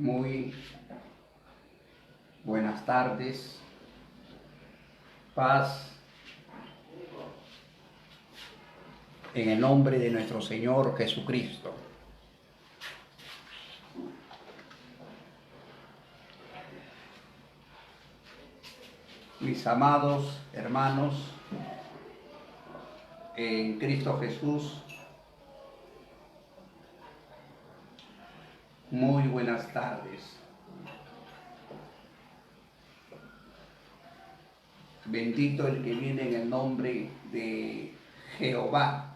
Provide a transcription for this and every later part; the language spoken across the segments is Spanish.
Muy buenas tardes, paz, en el nombre de nuestro Señor Jesucristo. Mis amados hermanos en Cristo Jesús, muy buenas tardes. Bendito el que viene en el nombre de Jehová.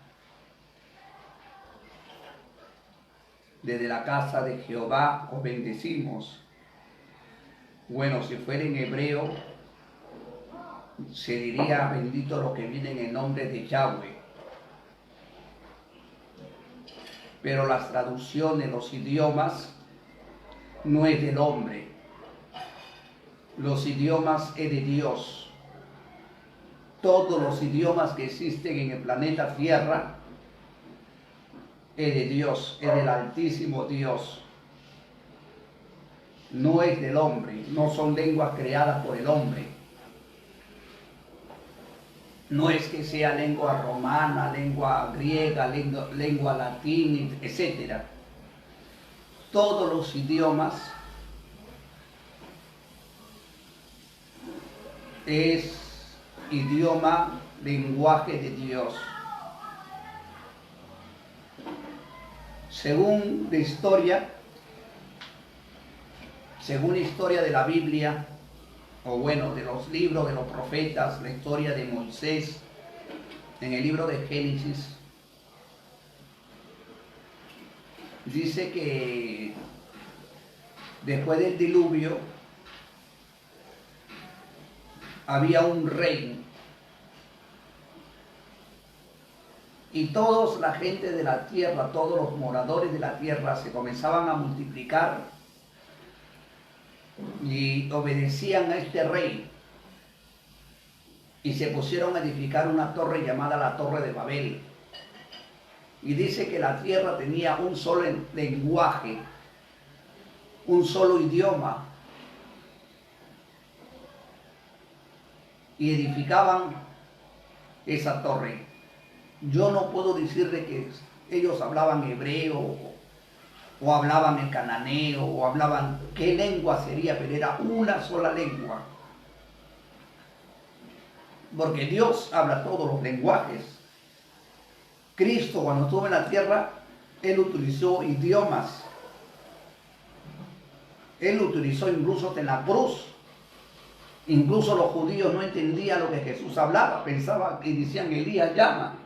Desde la casa de Jehová os bendecimos. Bueno, si fuera en hebreo, se diría bendito lo que viene en el nombre de Yahweh. Pero las traducciones, los idiomas, no es del hombre. Los idiomas es de Dios. Todos los idiomas que existen en el planeta Tierra es de Dios, es del Altísimo Dios. No es del hombre, no son lenguas creadas por el hombre. No es que sea lengua romana, lengua griega, lengua latín, etc. Todos los idiomas es idioma, lenguaje de Dios. Según la historia de la Biblia, o bueno, de los libros de los profetas, la historia de Moisés, en el libro de Génesis, dice que después del diluvio había un rey y toda la gente de la tierra, todos los moradores de la tierra se comenzaban a multiplicar y obedecían a este rey y se pusieron a edificar una torre llamada la Torre de Babel. Y dice que la tierra tenía un solo lenguaje, un solo idioma, y edificaban esa torre. Yo no puedo decirle que ellos hablaban hebreo o hablaban el cananeo o hablaban qué lengua sería, pero era una sola lengua, porque Dios habla todos los lenguajes. Cristo, cuando estuvo en la tierra, Él utilizó idiomas. Él utilizó incluso en la cruz. Incluso los judíos no entendían lo que Jesús hablaba, pensaban y decían: Elías llama.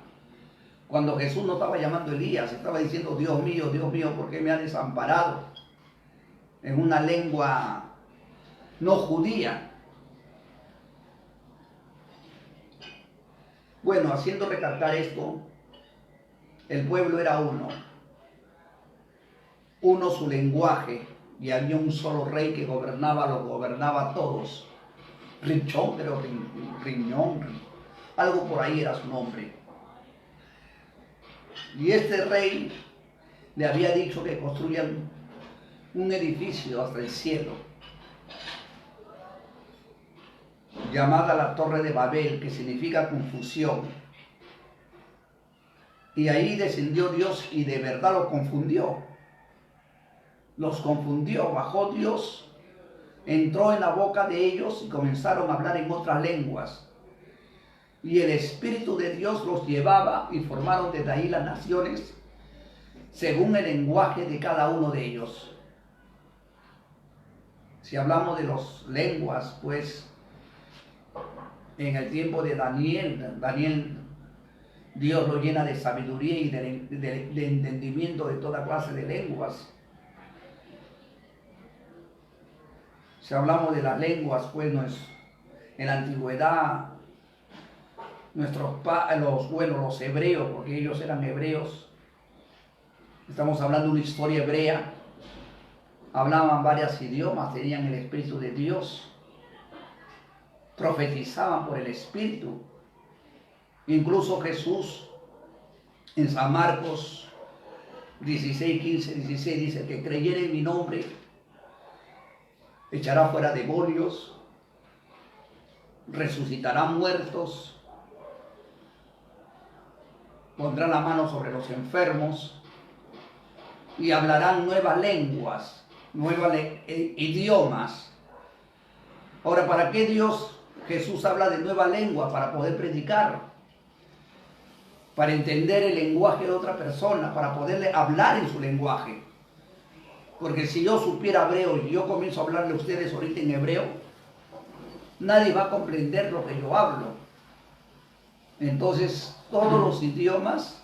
Cuando Jesús no estaba llamando a Elías, estaba diciendo: Dios mío, ¿por qué me ha desamparado? En una lengua no judía. Bueno, haciendo recalcar esto, el pueblo era uno su lenguaje, y había un solo rey que los gobernaba a todos. Riñón, algo por ahí era su nombre. Y este rey le había dicho que construyan un edificio hasta el cielo, llamada la Torre de Babel, que significa confusión. Y ahí descendió Dios y de verdad los confundió. Bajó Dios, entró en la boca de ellos y comenzaron a hablar en otras lenguas. Y el Espíritu de Dios los llevaba y formaron desde ahí las naciones según el lenguaje de cada uno de ellos. Si hablamos de las lenguas, pues en el tiempo de Daniel, Dios lo llena de sabiduría y de entendimiento de toda clase de lenguas. Si hablamos de las lenguas, pues en la antigüedad, los hebreos, porque ellos eran hebreos, estamos hablando de una historia hebrea, hablaban varios idiomas, tenían el Espíritu de Dios, profetizaban por el Espíritu. Incluso Jesús, en San Marcos 16, 15, 16, dice: que creyere en mi nombre, echará fuera demonios, resucitará muertos, pondrá la mano sobre los enfermos y hablarán nuevas lenguas, idiomas. Ahora, ¿para qué Jesús habla de nueva lengua? Para poder predicar, para entender el lenguaje de otra persona, para poderle hablar en su lenguaje. Porque si yo supiera hebreo y yo comienzo a hablarle a ustedes ahorita en hebreo, nadie va a comprender lo que yo hablo. Entonces, todos los idiomas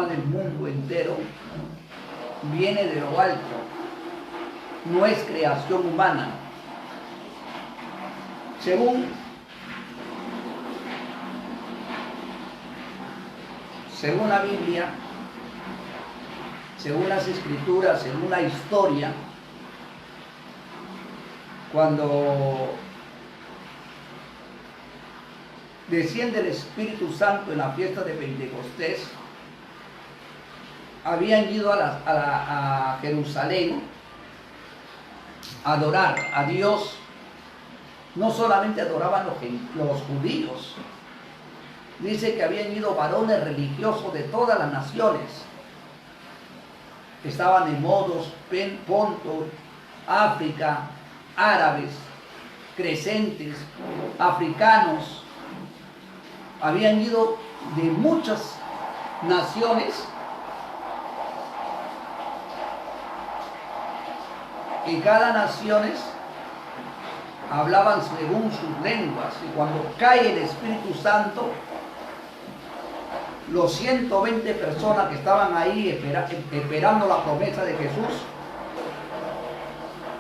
del mundo entero viene de lo alto. No es creación humana. Según la Biblia, según las Escrituras, según la historia, cuando desciende el Espíritu Santo en la fiesta de Pentecostés, habían ido a Jerusalén a adorar a Dios. No solamente adoraban los judíos, dice que habían ido varones religiosos de todas las naciones. Estaban en Modos, Ponto, África, árabes, crescentes, africanos. Habían ido de muchas naciones y cada nación hablaban según sus lenguas. Y cuando cae el Espíritu Santo, los 120 personas que estaban ahí esperando la promesa de Jesús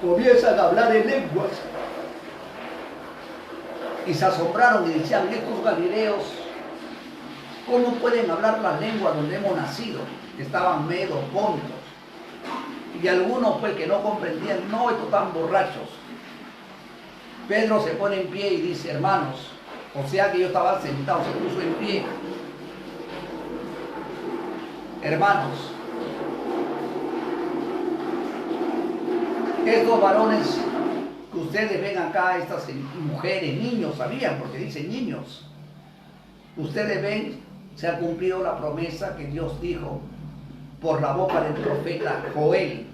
comienzan a hablar en lenguas y se asombraron y decían: estos galileos, ¿cómo pueden hablar las lenguas donde hemos nacido? Estaban medos, pontos, y algunos pues que no comprendían: no, estos están borrachos. Pedro se pone en pie y dice: hermanos, o sea que yo estaba sentado, se puso en pie. Hermanos, estos varones que ustedes ven acá, estas mujeres, niños, sabían, porque dicen niños, ustedes ven, se ha cumplido la promesa que Dios dijo por la boca del profeta Joel.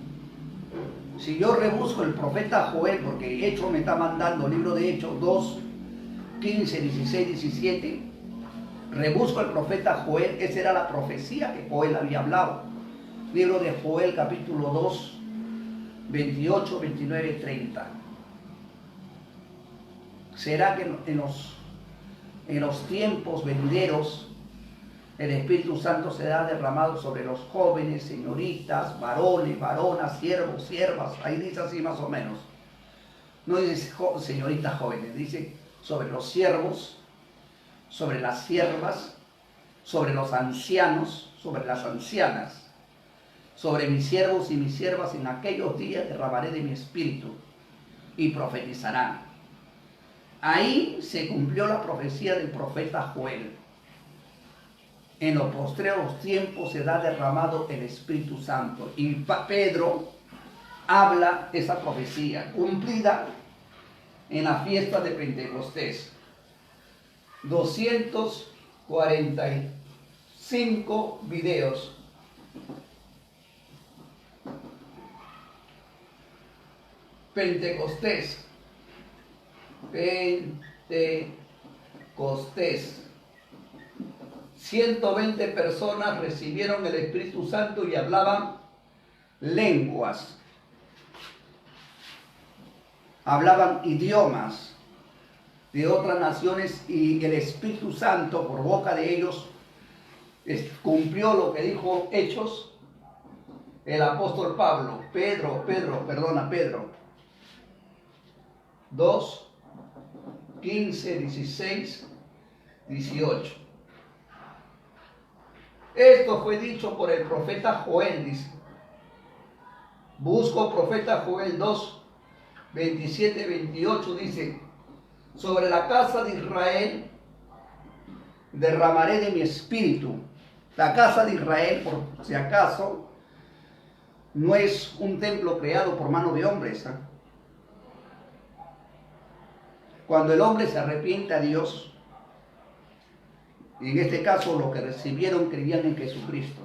Si yo rebusco el profeta Joel, porque Hechos me está mandando, libro de Hechos 2, 15, 16, 17, rebusco el profeta Joel, esa era la profecía que Joel había hablado. Libro de Joel, capítulo 2, 28, 29 y 30. ¿Será que en los tiempos venideros el Espíritu Santo será derramado sobre los jóvenes, señoritas, varones, varonas, siervos, siervas? Ahí dice así más o menos. No dice señoritas jóvenes, dice sobre los siervos, sobre las siervas, sobre los ancianos, sobre las ancianas, sobre mis siervos y mis siervas. En aquellos días derramaré de mi espíritu y profetizarán. Ahí se cumplió la profecía del profeta Joel. En los postreros tiempos será derramado el Espíritu Santo. Y Pedro habla esa profecía cumplida en la fiesta de Pentecostés. 245 videos. Pentecostés. 120 personas recibieron el Espíritu Santo y hablaban lenguas. Hablaban idiomas de otras naciones, y el Espíritu Santo por boca de ellos cumplió lo que dijo Hechos el apóstol Pablo. Pedro 2, 15, 16, 18. Esto fue dicho por el profeta Joel, dice. Busco profeta Joel 2, 27, 28, dice: sobre la casa de Israel derramaré de mi espíritu. La casa de Israel, por si acaso, no es un templo creado por mano de hombres. Cuando el hombre se arrepiente a Dios, y en este caso los que recibieron creían en Jesucristo,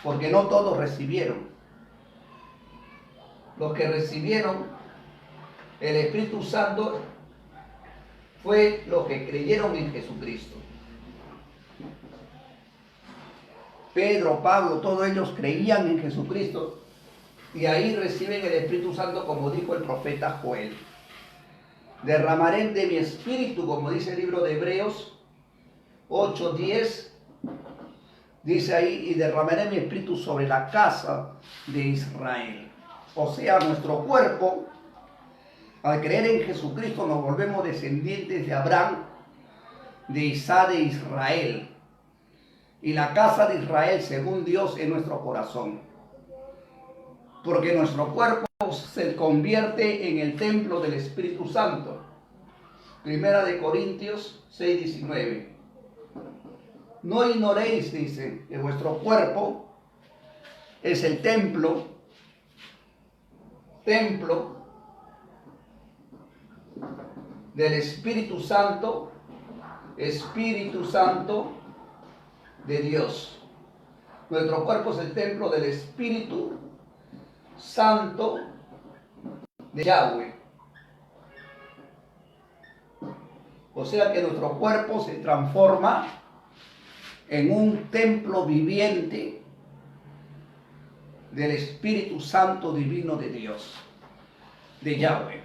porque no todos recibieron. Los que recibieron el Espíritu Santo fue los que creyeron en Jesucristo. Pedro, Pablo, todos ellos creían en Jesucristo y ahí reciben el Espíritu Santo, como dijo el profeta Joel. Derramaré de mi espíritu, como dice el libro de Hebreos 8:10, dice ahí, y derramaré mi espíritu sobre la casa de Israel. O sea, nuestro cuerpo, al creer en Jesucristo, nos volvemos descendientes de Abraham, de Isaac, de Israel. Y la casa de Israel, según Dios, es nuestro corazón. Porque nuestro cuerpo se convierte en el templo del Espíritu Santo. Primera de Corintios 6:19. No ignoréis, dice, que vuestro cuerpo es el templo del Espíritu Santo de Dios. Nuestro cuerpo es el templo del Espíritu Santo de Yahweh. O sea que nuestro cuerpo se transforma en un templo viviente del Espíritu Santo divino de Dios, de Yahweh.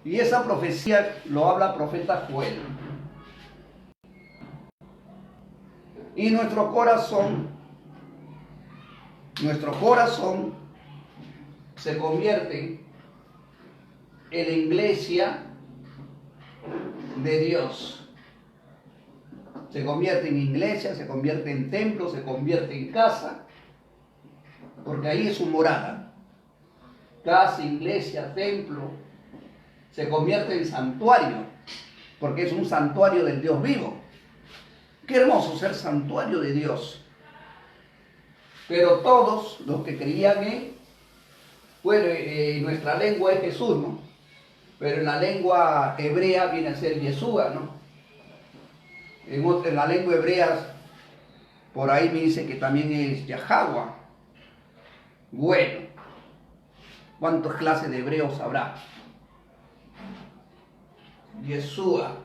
Y esa profecía lo habla el profeta Joel. Y nuestro corazón se convierte en la iglesia de Dios. Se convierte en iglesia, se convierte en templo, se convierte en casa, porque ahí es su morada. Casa, iglesia, templo, se convierte en santuario, porque es un santuario del Dios vivo. Qué hermoso ser santuario de Dios. Pero todos los que creían en nuestra lengua es Jesús, ¿no? Pero en la lengua hebrea viene a ser Yeshua, ¿no? En la lengua hebrea, por ahí me dice que también es Yahweh. Bueno, ¿cuántas clases de hebreos habrá? Yeshua.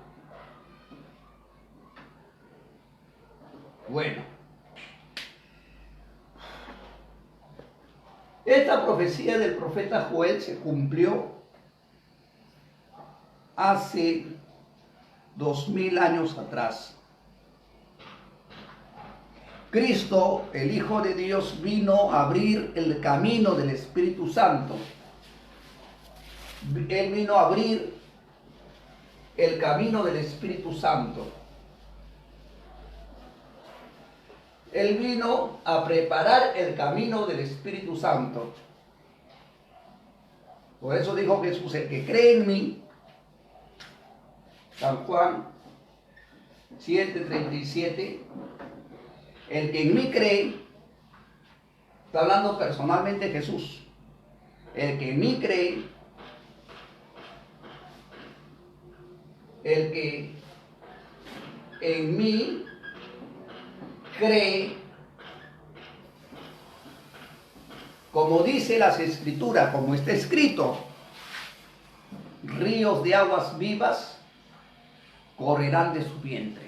Bueno, esta profecía del profeta Joel se cumplió hace 2000 años atrás. Cristo, el Hijo de Dios, vino a abrir el camino del Espíritu Santo. Él vino a abrir el camino del Espíritu Santo. Él vino a preparar el camino del Espíritu Santo. Por eso dijo Jesús, el que cree en mí, San Juan 7:37, el que en mí cree, está hablando personalmente Jesús, el que en mí cree, el que en mí cree, como dice las Escrituras, como está escrito, ríos de aguas vivas correrán de su vientre.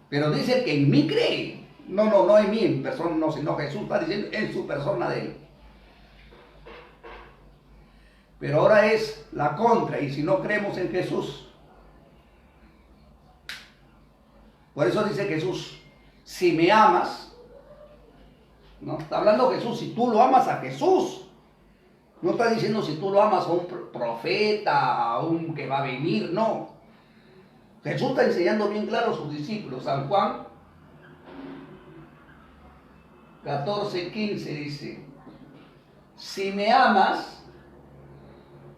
Pero dice que en mí cree. No en mí en persona, no, sino Jesús está diciendo en su persona de él. Pero ahora es la contra, y si no creemos en Jesús. Por eso dice Jesús, si me amas, ¿no? Está hablando Jesús, si tú lo amas a Jesús. No está diciendo si tú lo amas a un profeta, a un que va a venir, no. Jesús está enseñando bien claro a sus discípulos. San Juan 14:15 dice, si me amas,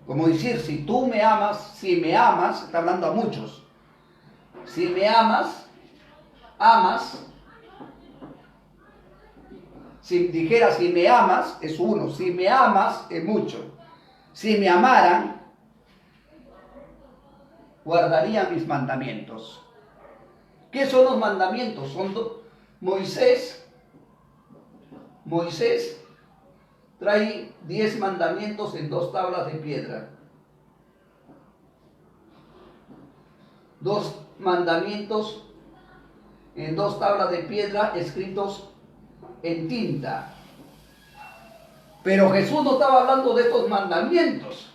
como decir, si tú me amas, si me amas, está hablando a muchos. Si me amas Si dijera, si me amas, es uno. Si me amas, es mucho. Si me amaran, guardarían mis mandamientos. ¿Qué son los mandamientos? Moisés trae 10 mandamientos en 2 tablas de piedra. 2 mandamientos en 2 tablas de piedra escritos en tinta. Pero Jesús no estaba hablando de estos mandamientos,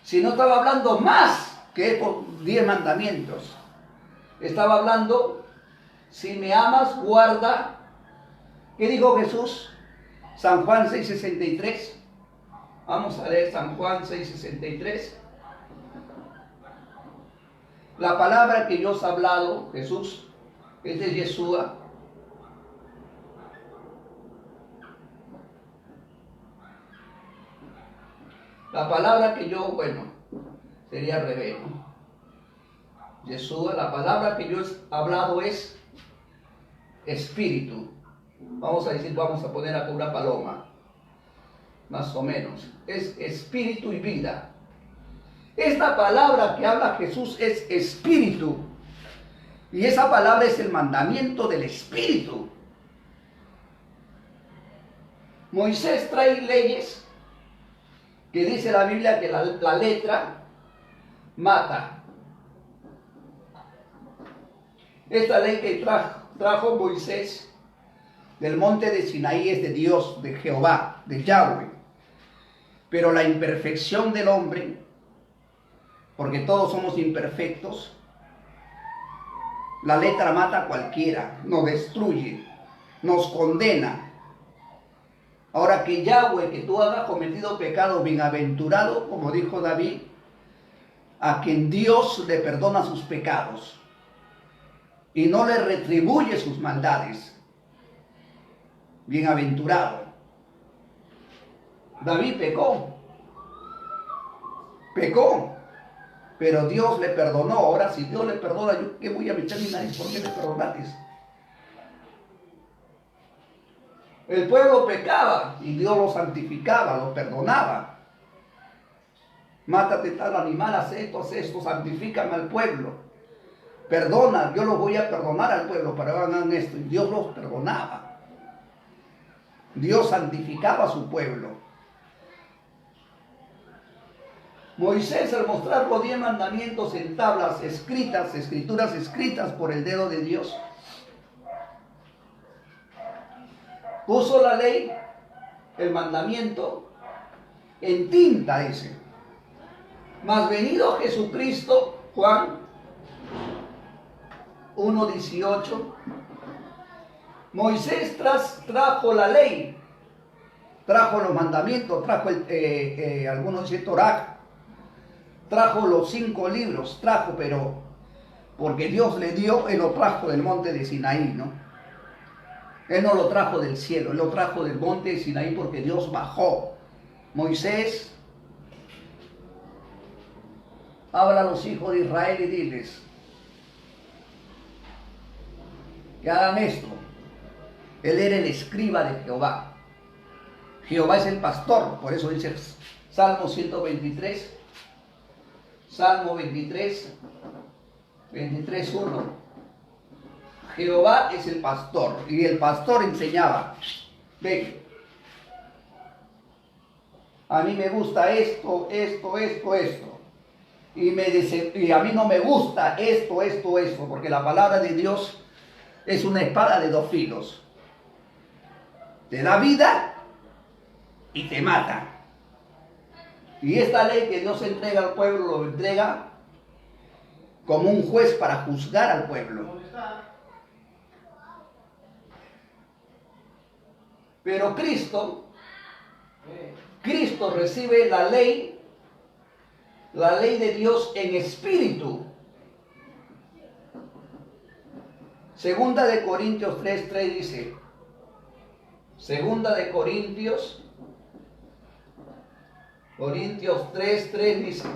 sino estaba hablando más que estos 10 mandamientos. Estaba hablando, si me amas, guarda. ¿Qué dijo Jesús? San Juan 6:63. Vamos a leer San Juan 6:63. La palabra que yo os he hablado, Jesús, es de Yeshua. La palabra que yo, sería al revés, ¿no? Yeshua, la palabra que yo he hablado es espíritu. Vamos a poner acá una paloma, más o menos. Es espíritu y vida. Esta palabra que habla Jesús es espíritu. Y esa palabra es el mandamiento del espíritu. Moisés trae leyes que dice la Biblia que la letra mata. Esta ley que trajo Moisés del monte de Sinaí es de Dios, de Jehová, de Yahweh. Pero la imperfección del hombre, porque todos somos imperfectos, la letra mata a cualquiera, nos destruye, nos condena. Ahora que Yahweh, que tú hayas cometido pecado, bienaventurado, como dijo David, a quien Dios le perdona sus pecados y no le retribuye sus maldades. Bienaventurado. David pecó, pero Dios le perdonó. Ahora, si Dios le perdona, ¿yo qué voy a echar mi nariz? ¿Por qué le perdonaste? El pueblo pecaba y Dios lo santificaba, lo perdonaba. Mátate tal animal, haz esto, santifícame al pueblo. Perdona, yo los voy a perdonar al pueblo para que hagan esto. Y Dios los perdonaba. Dios santificaba a su pueblo. Moisés, al mostrar los 10 mandamientos en tablas escritas, escrituras escritas por el dedo de Dios, puso la ley, el mandamiento, en tinta, dice. Mas venido Jesucristo, Juan 1:18, Moisés trajo la ley, trajo los mandamientos, trajo algunos dicen Torah, trajo los 5 libros, pero porque Dios le dio, él lo trajo del monte de Sinaí, ¿no? Él no lo trajo del cielo, él lo trajo del monte de Sinaí porque Dios bajó. Moisés, habla a los hijos de Israel y diles que hagan esto. Él era el escriba de Jehová. Jehová es el pastor, por eso dice Salmo 123, Salmo 23, 23:1. Jehová es el pastor, y el pastor enseñaba, ven, a mí me gusta esto, y a mí no me gusta esto, porque la palabra de Dios es una espada de 2 filos. Te da vida y te mata. Y esta ley que Dios entrega al pueblo, lo entrega como un juez para juzgar al pueblo. Pero Cristo recibe la ley de Dios en espíritu. Segunda de Corintios 3:3 dice, Segunda de Corintios 3:3 dice,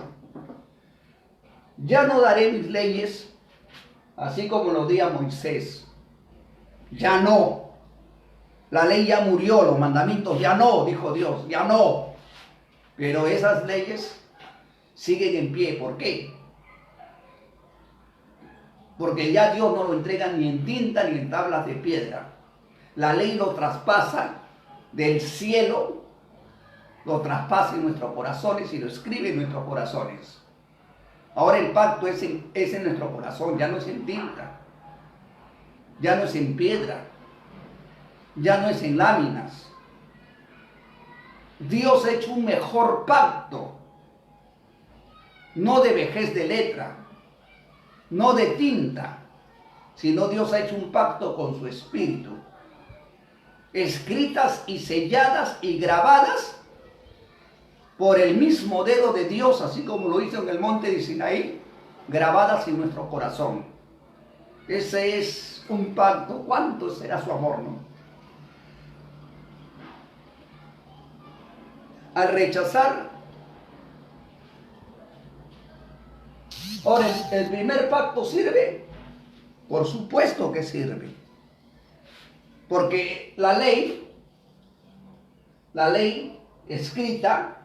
ya no daré mis leyes, así como lo di a Moisés, Ya no. La ley ya murió, los mandamientos ya no, dijo Dios, ya no. Pero esas leyes siguen en pie. ¿Por qué? Porque ya Dios no lo entrega ni en tinta ni en tablas de piedra. La ley lo traspasa del cielo, lo traspasa en nuestros corazones y lo escribe en nuestros corazones. Ahora el pacto es en nuestro corazón, ya no es en tinta, ya no es en piedra, ya no es en láminas. Dios ha hecho un mejor pacto, no de vejez de letra, no de tinta, sino Dios ha hecho un pacto con su Espíritu, escritas y selladas y grabadas por el mismo dedo de Dios, así como lo hizo en el monte de Sinaí, grabadas en nuestro corazón. Ese es un pacto. ¿Cuánto será su amor, no? Al rechazar, ahora el primer pacto sirve, por supuesto que sirve, porque la ley escrita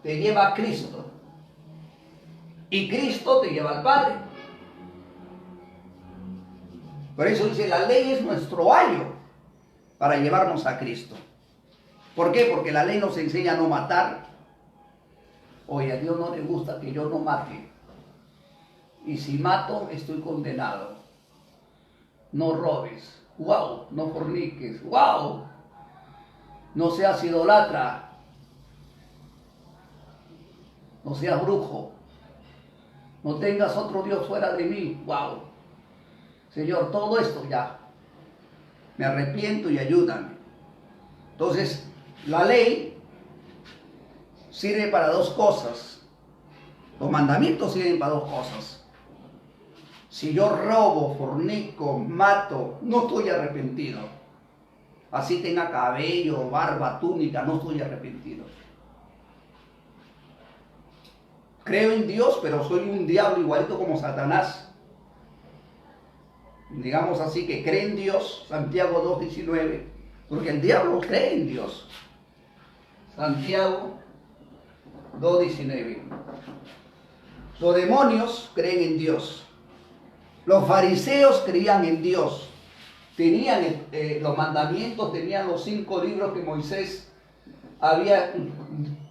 te lleva a Cristo y Cristo te lleva al Padre. Por eso dice, la ley es nuestro ayo para llevarnos a Cristo. ¿Por qué? Porque la ley nos enseña a no matar. Oye, a Dios no le gusta que yo no mate. Y si mato, estoy condenado. No robes. ¡Wow! No forniques. ¡Wow! No seas idolatra. No seas brujo. No tengas otro Dios fuera de mí. ¡Wow! Señor, todo esto ya. Me arrepiento y ayúdame. Entonces, la ley sirve para dos cosas. Los mandamientos sirven para dos cosas. Si yo robo, fornico, mato, no estoy arrepentido. Así tenga cabello, barba, túnica, no estoy arrepentido. Creo en Dios, pero soy un diablo igualito como Satanás. Digamos así que cree en Dios, Santiago 2:19, porque el diablo cree en Dios. Santiago 2:19. Los demonios creen en Dios. Los fariseos creían en Dios. Tenían los mandamientos, tenían los 5 libros que Moisés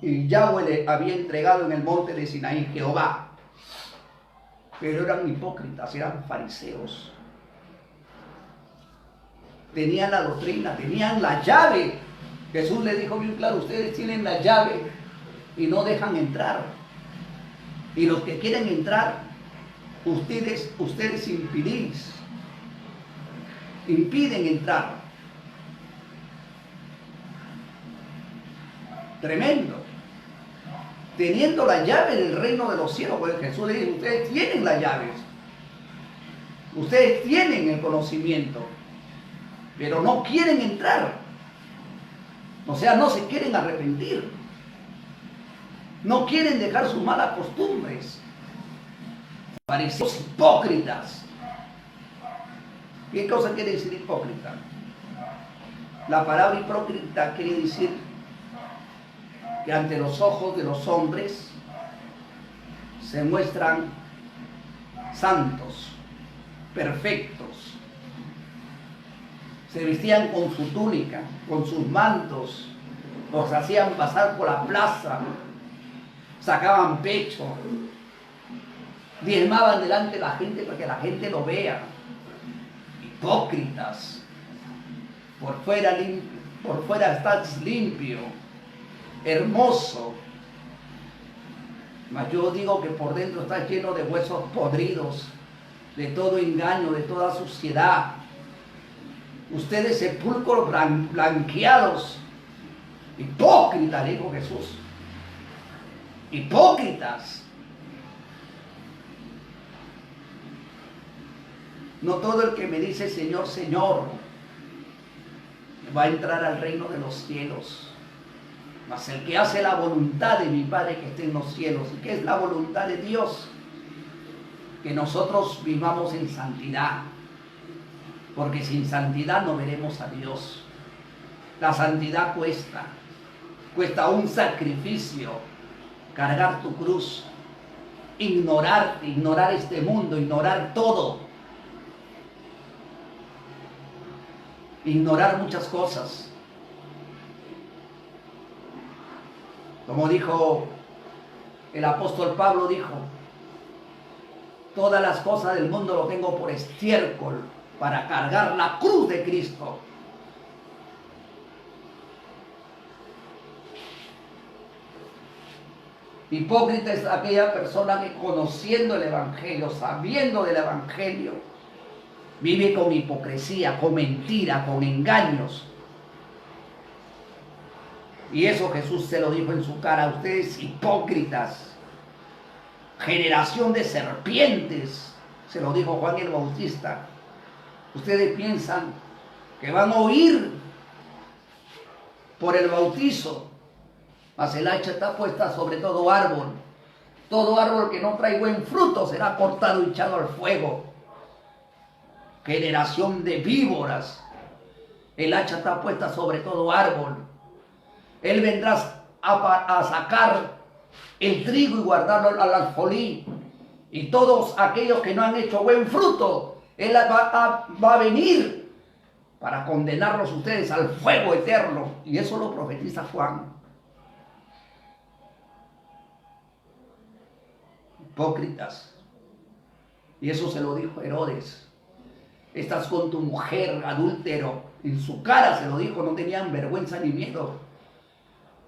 y Yahweh le había entregado en el monte de Sinaí, Jehová. Pero eran hipócritas, eran fariseos. Tenían la doctrina, tenían la llave. Jesús le dijo bien claro, ustedes tienen la llave y no dejan entrar. Y los que quieren entrar, ustedes impiden entrar. Tremendo. Teniendo la llave del reino de los cielos, porque Jesús le dice, ustedes tienen las llaves. Ustedes tienen el conocimiento, pero no quieren entrar. O sea, no se quieren arrepentir. No quieren dejar sus malas costumbres. Fariseos hipócritas. ¿Qué cosa quiere decir hipócrita? La palabra hipócrita quiere decir que ante los ojos de los hombres se muestran santos, perfectos. Se vestían con su túnica, con sus mantos, los hacían pasar por la plaza, sacaban pecho, diezmaban delante de la gente para que la gente lo vea. Hipócritas. Por fuera estás limpio, hermoso, mas yo digo que por dentro estás lleno de huesos podridos, de todo engaño, de toda suciedad. Ustedes sepulcros blanqueados. Hipócritas, dijo Jesús. Hipócritas. No todo el que me dice Señor, Señor va a entrar al reino de los cielos, mas el que hace la voluntad de mi Padre que esté en los cielos. ¿Y qué es la voluntad de Dios? Que nosotros vivamos en santidad. porque sin santidad no veremos a Dios. La santidad cuesta un sacrificio, cargar tu cruz, ignorar este mundo, ignorar todo, ignorar muchas cosas. Como dijo el apóstol Pablo, dijo, todas las cosas del mundo lo tengo por estiércol para cargar la cruz de Cristo. Hipócrita es aquella persona que, conociendo el Evangelio, sabiendo del Evangelio, vive con hipocresía, con mentira, con engaños. Y eso Jesús se lo dijo en su cara: ustedes hipócritas, generación de serpientes, se lo dijo Juan el Bautista. Ustedes piensan que van a oír por el bautizo, mas el hacha está puesta sobre todo árbol. Todo árbol que no trae buen fruto será cortado y echado al fuego. Generación de víboras, el hacha está puesta sobre todo árbol. Él vendrá a sacar el trigo y guardarlo al alfolí. Y todos aquellos que no han hecho buen fruto, Él va a venir para condenarlos ustedes al fuego eterno. Y eso lo profetiza Juan. Hipócritas. Y eso se lo dijo Herodes. Estás con tu mujer, adúltero. En su cara se lo dijo, no tenían vergüenza ni miedo.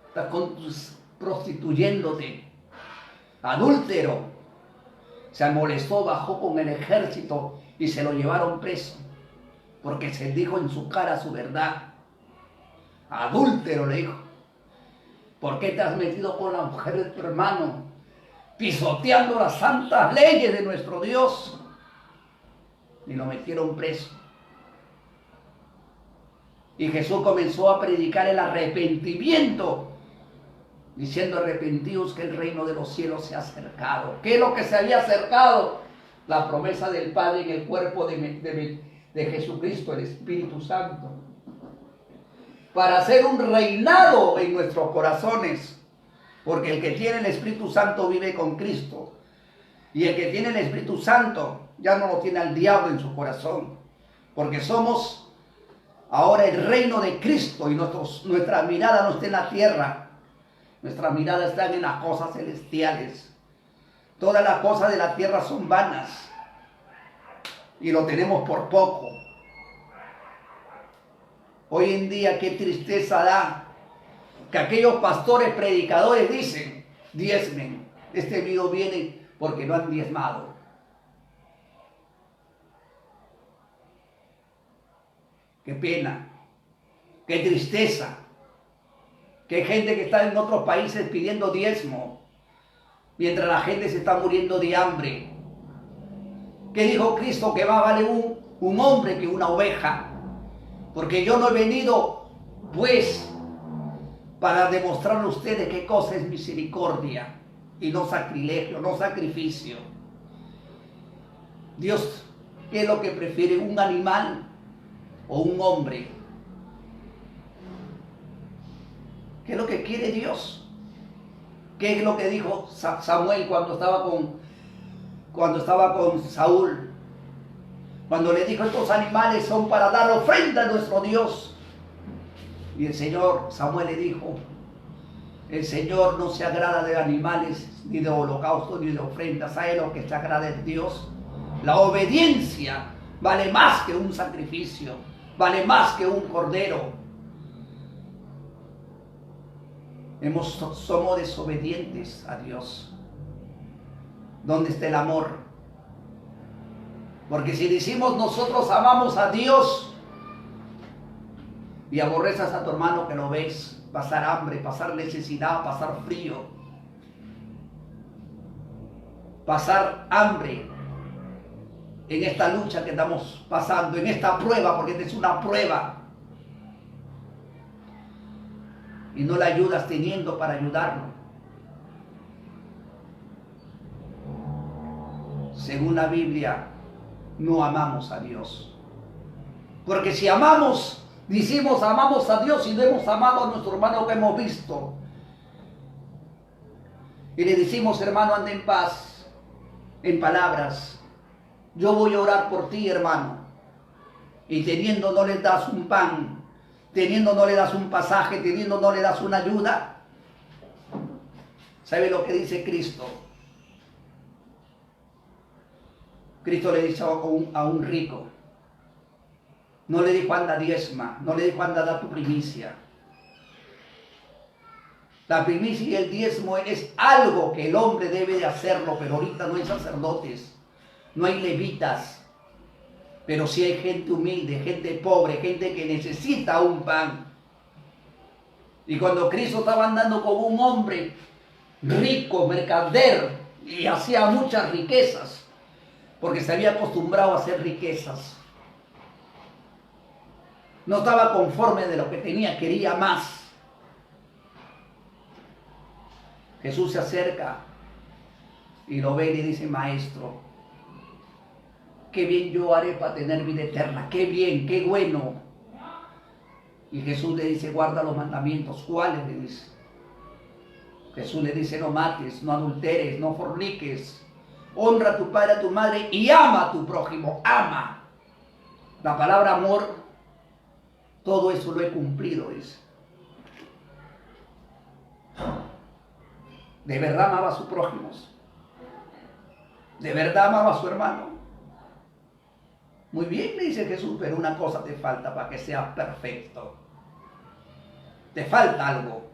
Estás prostituyéndote, adúltero. Se molestó, bajó con el ejército y se lo llevaron preso, porque se dijo en su cara su verdad. Adúltero, le dijo, ¿por qué te has metido con la mujer de tu hermano, pisoteando las santas leyes de nuestro Dios? Y lo metieron preso. Y Jesús comenzó a predicar el arrepentimiento, diciendo: arrepentidos, que el reino de los cielos se ha acercado. ¿Qué es lo que se había acercado? La promesa del Padre en el cuerpo de Jesucristo, el Espíritu Santo, para hacer un reinado en nuestros corazones, porque el que tiene el Espíritu Santo vive con Cristo, y el que tiene el Espíritu Santo ya no lo tiene al diablo en su corazón, porque somos ahora el reino de Cristo, y nuestra mirada no está en la tierra. Nuestra mirada está en las cosas celestiales. Todas las cosas de la tierra son vanas y lo tenemos por poco. Hoy en día, qué tristeza da que aquellos pastores predicadores dicen: diezmen, este video viene porque no han diezmado. Qué pena, qué tristeza. Que hay gente que está en otros países pidiendo diezmo, mientras la gente se está muriendo de hambre. ¿Qué dijo Cristo? Que más vale un hombre que una oveja. Porque yo no he venido, pues, para demostrarle a ustedes qué cosa es misericordia y no sacrilegio, no sacrificio. Dios, ¿qué es lo que prefiere? ¿Un animal o un hombre? ¿Qué es lo que quiere Dios? ¿Qué es lo que dijo Samuel cuando estaba con Saúl? Cuando le dijo: estos animales son para dar ofrenda a nuestro Dios. Y el Señor, Samuel le dijo: el Señor no se agrada de animales, ni de holocaustos, ni de ofrendas. ¿Sabe lo que se agrada de Dios? La obediencia vale más que un sacrificio, vale más que un cordero. Somos desobedientes a Dios. ¿Dónde está el amor? Porque si decimos nosotros amamos a Dios y aborreces a tu hermano que lo ves pasar hambre, pasar necesidad, pasar frío, pasar hambre en esta lucha que estamos pasando, en esta prueba, porque esta es una prueba, y no la ayudas teniendo para ayudarlo, según la Biblia, no amamos a Dios. Porque si amamos, decimos amamos a Dios y no hemos amado a nuestro hermano que hemos visto. Y le decimos, hermano, anda en paz, en palabras. Yo voy a orar por ti, hermano. Y teniendo no le das un pan, teniendo no le das un pasaje, teniendo no le das una ayuda. ¿Sabe lo que dice Cristo? Cristo le dice a un rico, no le dijo anda diezma, no le dijo anda da tu primicia. La primicia y el diezmo es algo que el hombre debe de hacerlo, pero ahorita no hay sacerdotes, no hay levitas, pero sí hay gente humilde, gente pobre, gente que necesita un pan. Y cuando Cristo estaba andando como un hombre rico, mercader, y hacía muchas riquezas, porque se había acostumbrado a hacer riquezas. No estaba conforme de lo que tenía, quería más. Jesús se acerca y lo ve y le dice, maestro, qué bien yo haré para tener vida eterna, qué bien, qué bueno. Y Jesús le dice, guarda los mandamientos. ¿Cuáles? Le dice. Jesús le dice, no mates, no adulteres, no forniques, honra a tu padre, a tu madre y ama a tu prójimo, ama. La palabra amor, todo eso lo he cumplido, dice. De verdad amaba a sus prójimos. De verdad amaba a su hermano. Muy bien, le dice Jesús, pero una cosa te falta para que seas perfecto. Te falta algo.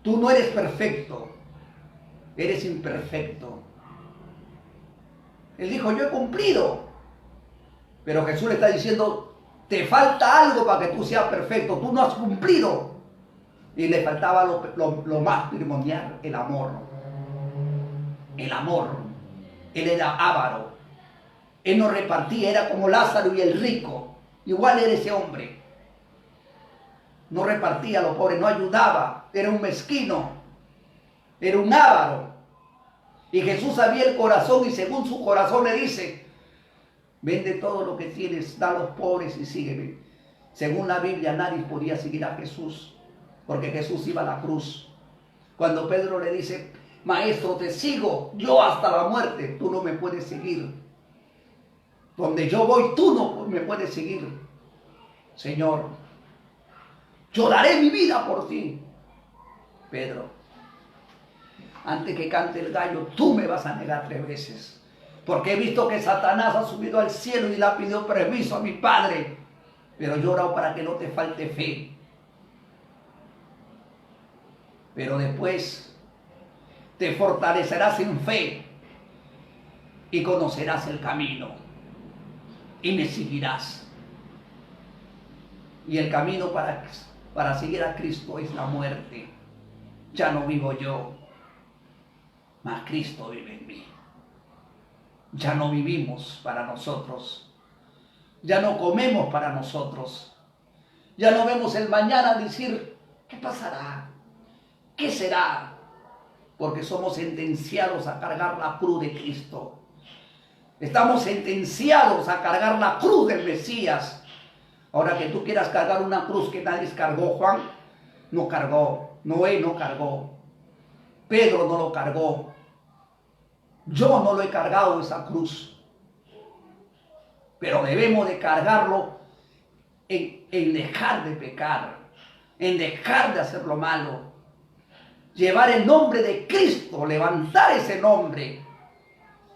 Tú no eres perfecto, eres imperfecto. Él dijo, yo he cumplido. Pero Jesús le está diciendo, te falta algo para que tú seas perfecto, tú no has cumplido. Y le faltaba lo más primordial, el amor. El amor. Él era avaro. Él no repartía, era como Lázaro y el rico. Igual era ese hombre. No repartía a los pobres, no ayudaba. Era un mezquino. Era un avaro. Y Jesús sabía el corazón y según su corazón le dice, vende todo lo que tienes, da a los pobres y sígueme. Según la Biblia nadie podía seguir a Jesús. Porque Jesús iba a la cruz. Cuando Pedro le dice, maestro, te sigo, yo hasta la muerte, tú no me puedes seguir. Donde yo voy, tú no me puedes seguir. Señor, yo daré mi vida por ti. Pedro, antes que cante el gallo, tú me vas a negar 3 veces. Porque he visto que Satanás ha subido al cielo y le ha pedido permiso a mi Padre. Pero yo oro para que no te falte fe. Pero después te fortalecerás en fe y conocerás el camino y me seguirás. Y el camino para seguir a Cristo es la muerte. Ya no vivo yo, mas Cristo vive en mí. Ya no vivimos para nosotros. Ya no comemos para nosotros. Ya no vemos el mañana decir, ¿qué pasará? ¿Qué será? Porque somos sentenciados a cargar la cruz de Cristo. Estamos sentenciados a cargar la cruz del Mesías. Ahora que tú quieras cargar una cruz que nadie cargó, Juan no cargó, Noé no cargó, Pedro no lo cargó. Yo no lo he cargado esa cruz. Pero debemos de cargarlo en dejar de pecar, en dejar de hacer lo malo. Llevar el nombre de Cristo, levantar ese nombre.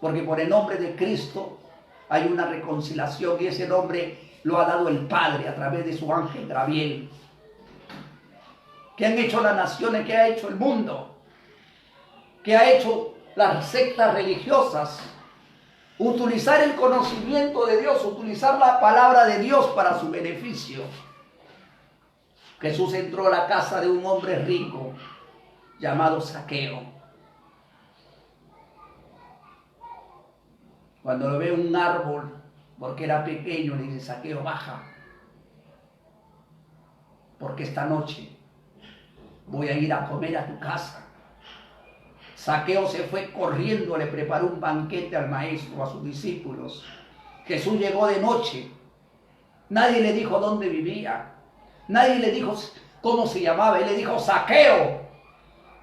Porque por el nombre de Cristo hay una reconciliación y ese nombre lo ha dado el Padre a través de su ángel Gabriel. ¿Qué han hecho las naciones? ¿Qué ha hecho el mundo? ¿Qué ha hecho las sectas religiosas? Utilizar el conocimiento de Dios, utilizar la palabra de Dios para su beneficio. Jesús entró a la casa de un hombre rico llamado Zaqueo. Cuando lo ve un árbol, porque era pequeño, le dice, Zaqueo, baja, porque esta noche voy a ir a comer a tu casa. Zaqueo se fue corriendo, le preparó un banquete al maestro, a sus discípulos. Jesús llegó de noche Nadie le dijo dónde vivía. Nadie le dijo cómo se llamaba. Él le dijo Zaqueo.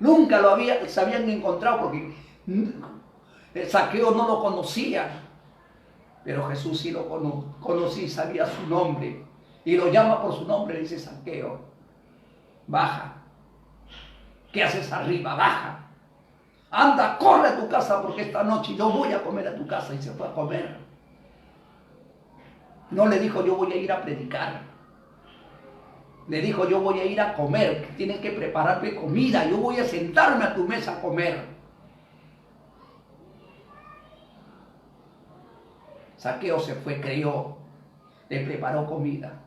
Nunca se habían encontrado porque el Zaqueo no lo conocía. Pero Jesús sí lo conocía, sabía su nombre. Y lo llama por su nombre, le dice Zaqueo. Baja. ¿Qué haces arriba? Baja. Anda, corre a tu casa porque esta noche yo voy a comer a tu casa. Y se fue a comer. No le dijo yo voy a ir a predicar. Le dijo yo voy a ir a comer. Que tienes que prepararme comida. Yo voy a sentarme a tu mesa a comer. Zaqueo se fue, creyó. Le preparó comida.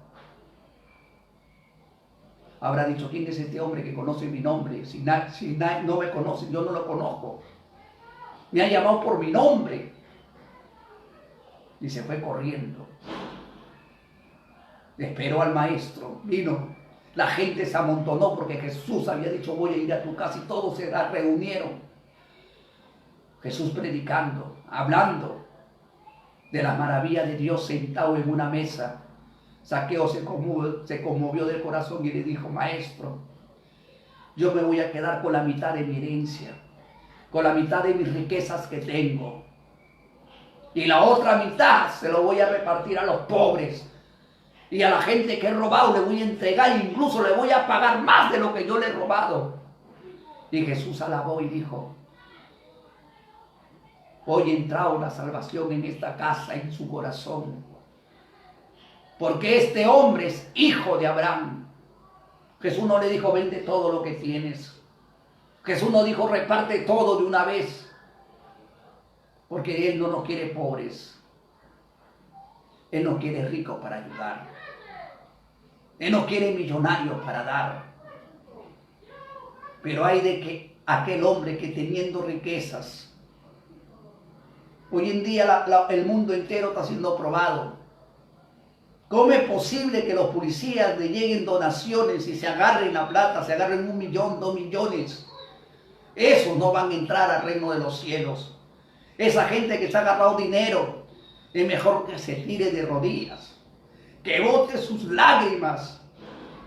Habrá dicho, ¿quién es este hombre que conoce mi nombre? Si no me conoce, yo no lo conozco. Me ha llamado por mi nombre. Y se fue corriendo. Esperó al maestro. Vino. La gente se amontonó porque Jesús había dicho, voy a ir a tu casa. Y todos se reunieron. Jesús predicando, hablando de la maravilla de Dios sentado en una mesa. Zaqueo se conmovió del corazón y le dijo, maestro, yo me voy a quedar con la mitad de mi herencia, con la mitad de mis riquezas que tengo. Y la otra mitad se lo voy a repartir a los pobres. Y a la gente que he robado le voy a entregar, incluso le voy a pagar más de lo que yo le he robado. Y Jesús alabó y dijo, hoy ha entrado la salvación en esta casa, en su corazón. Porque este hombre es hijo de Abraham. Jesús no le dijo, vende todo lo que tienes. Jesús no dijo, reparte todo de una vez. Porque Él no nos quiere pobres. Él nos quiere ricos para ayudar. Él no quiere millonarios para dar. Pero hay de que aquel hombre que teniendo riquezas, hoy en día el mundo entero está siendo probado. ¿Cómo es posible que los policías le lleguen donaciones y se agarren la plata, se agarren 1 millón, 2 millones? Esos no van a entrar al reino de los cielos. Esa gente que se ha agarrado dinero, es mejor que se tire de rodillas, que bote sus lágrimas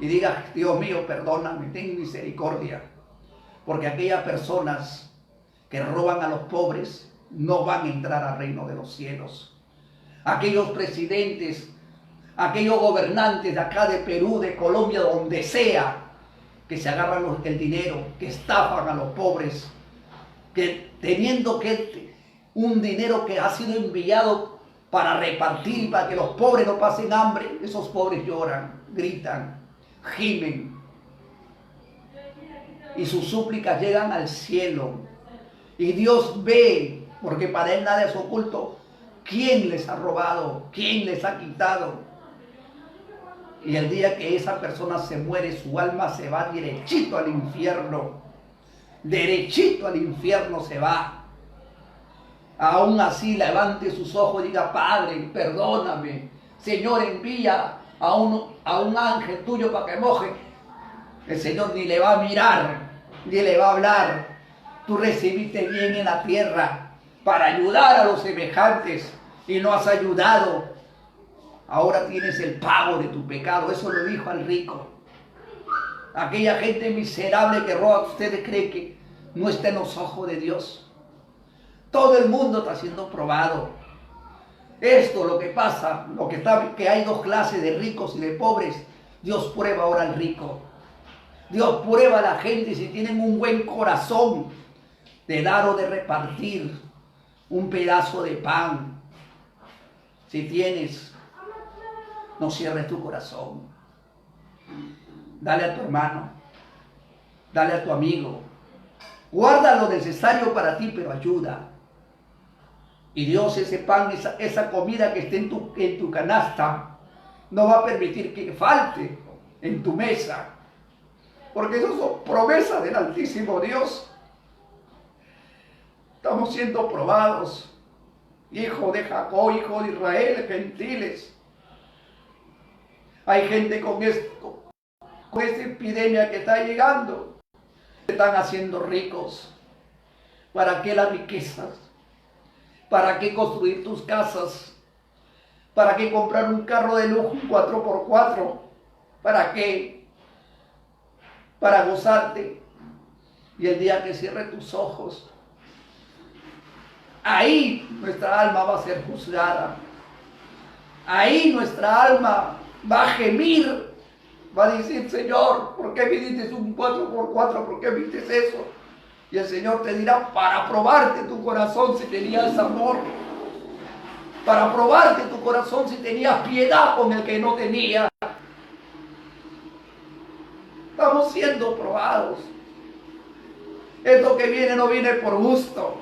y diga, Dios mío, perdóname, ten misericordia. Porque aquellas personas que roban a los pobres no van a entrar al reino de los cielos. Aquellos presidentes, aquellos gobernantes de acá de Perú, de Colombia, donde sea, que se agarran el dinero, que estafan a los pobres, que teniendo que un dinero que ha sido enviado para repartir, para que los pobres no pasen hambre, esos pobres lloran, gritan, gimen. Y sus súplicas llegan al cielo. Y Dios ve, porque para Él nada es oculto, quién les ha robado, quién les ha quitado. Y el día que esa persona se muere, su alma se va derechito al infierno. Derechito al infierno se va. Aún así levante sus ojos y diga, Padre, perdóname. Señor, envía a un ángel tuyo para que moje. El Señor ni le va a mirar, ni le va a hablar. Tú recibiste bien en la tierra para ayudar a los semejantes y no has ayudado. Ahora tienes el pago de tu pecado. Eso lo dijo al rico. Aquella gente miserable que roba, ¿ustedes creen que no está en los ojos de Dios? Todo el mundo está siendo probado. Esto lo que pasa, que hay dos clases de ricos y de pobres. Dios prueba ahora al rico. Dios prueba a la gente si tienen un buen corazón de dar o de repartir un pedazo de pan. Si tienes, no cierres tu corazón. Dale a tu hermano, dale a tu amigo. Guarda lo necesario para ti, pero ayuda. Y Dios, ese pan, esa comida que esté en tu canasta, no va a permitir que falte en tu mesa. Porque eso son promesas del Altísimo Dios. Estamos siendo probados. Hijo de Jacob, hijo de Israel, gentiles. Hay gente con esta epidemia que está llegando. Se están haciendo ricos. ¿Para qué las riquezas? ¿Para qué construir tus casas? ¿Para qué comprar un carro de lujo, un 4x4? ¿Para qué? Para gozarte. Y el día que cierre tus ojos, ahí nuestra alma va a ser juzgada. Ahí nuestra alma va a gemir, va a decir: Señor, ¿por qué me diste un 4x4? ¿Por qué me diste eso? Y el Señor te dirá: para probarte tu corazón si tenías amor, para probarte tu corazón si tenías piedad con el que no tenía. Estamos siendo probados. Esto que viene no viene por gusto.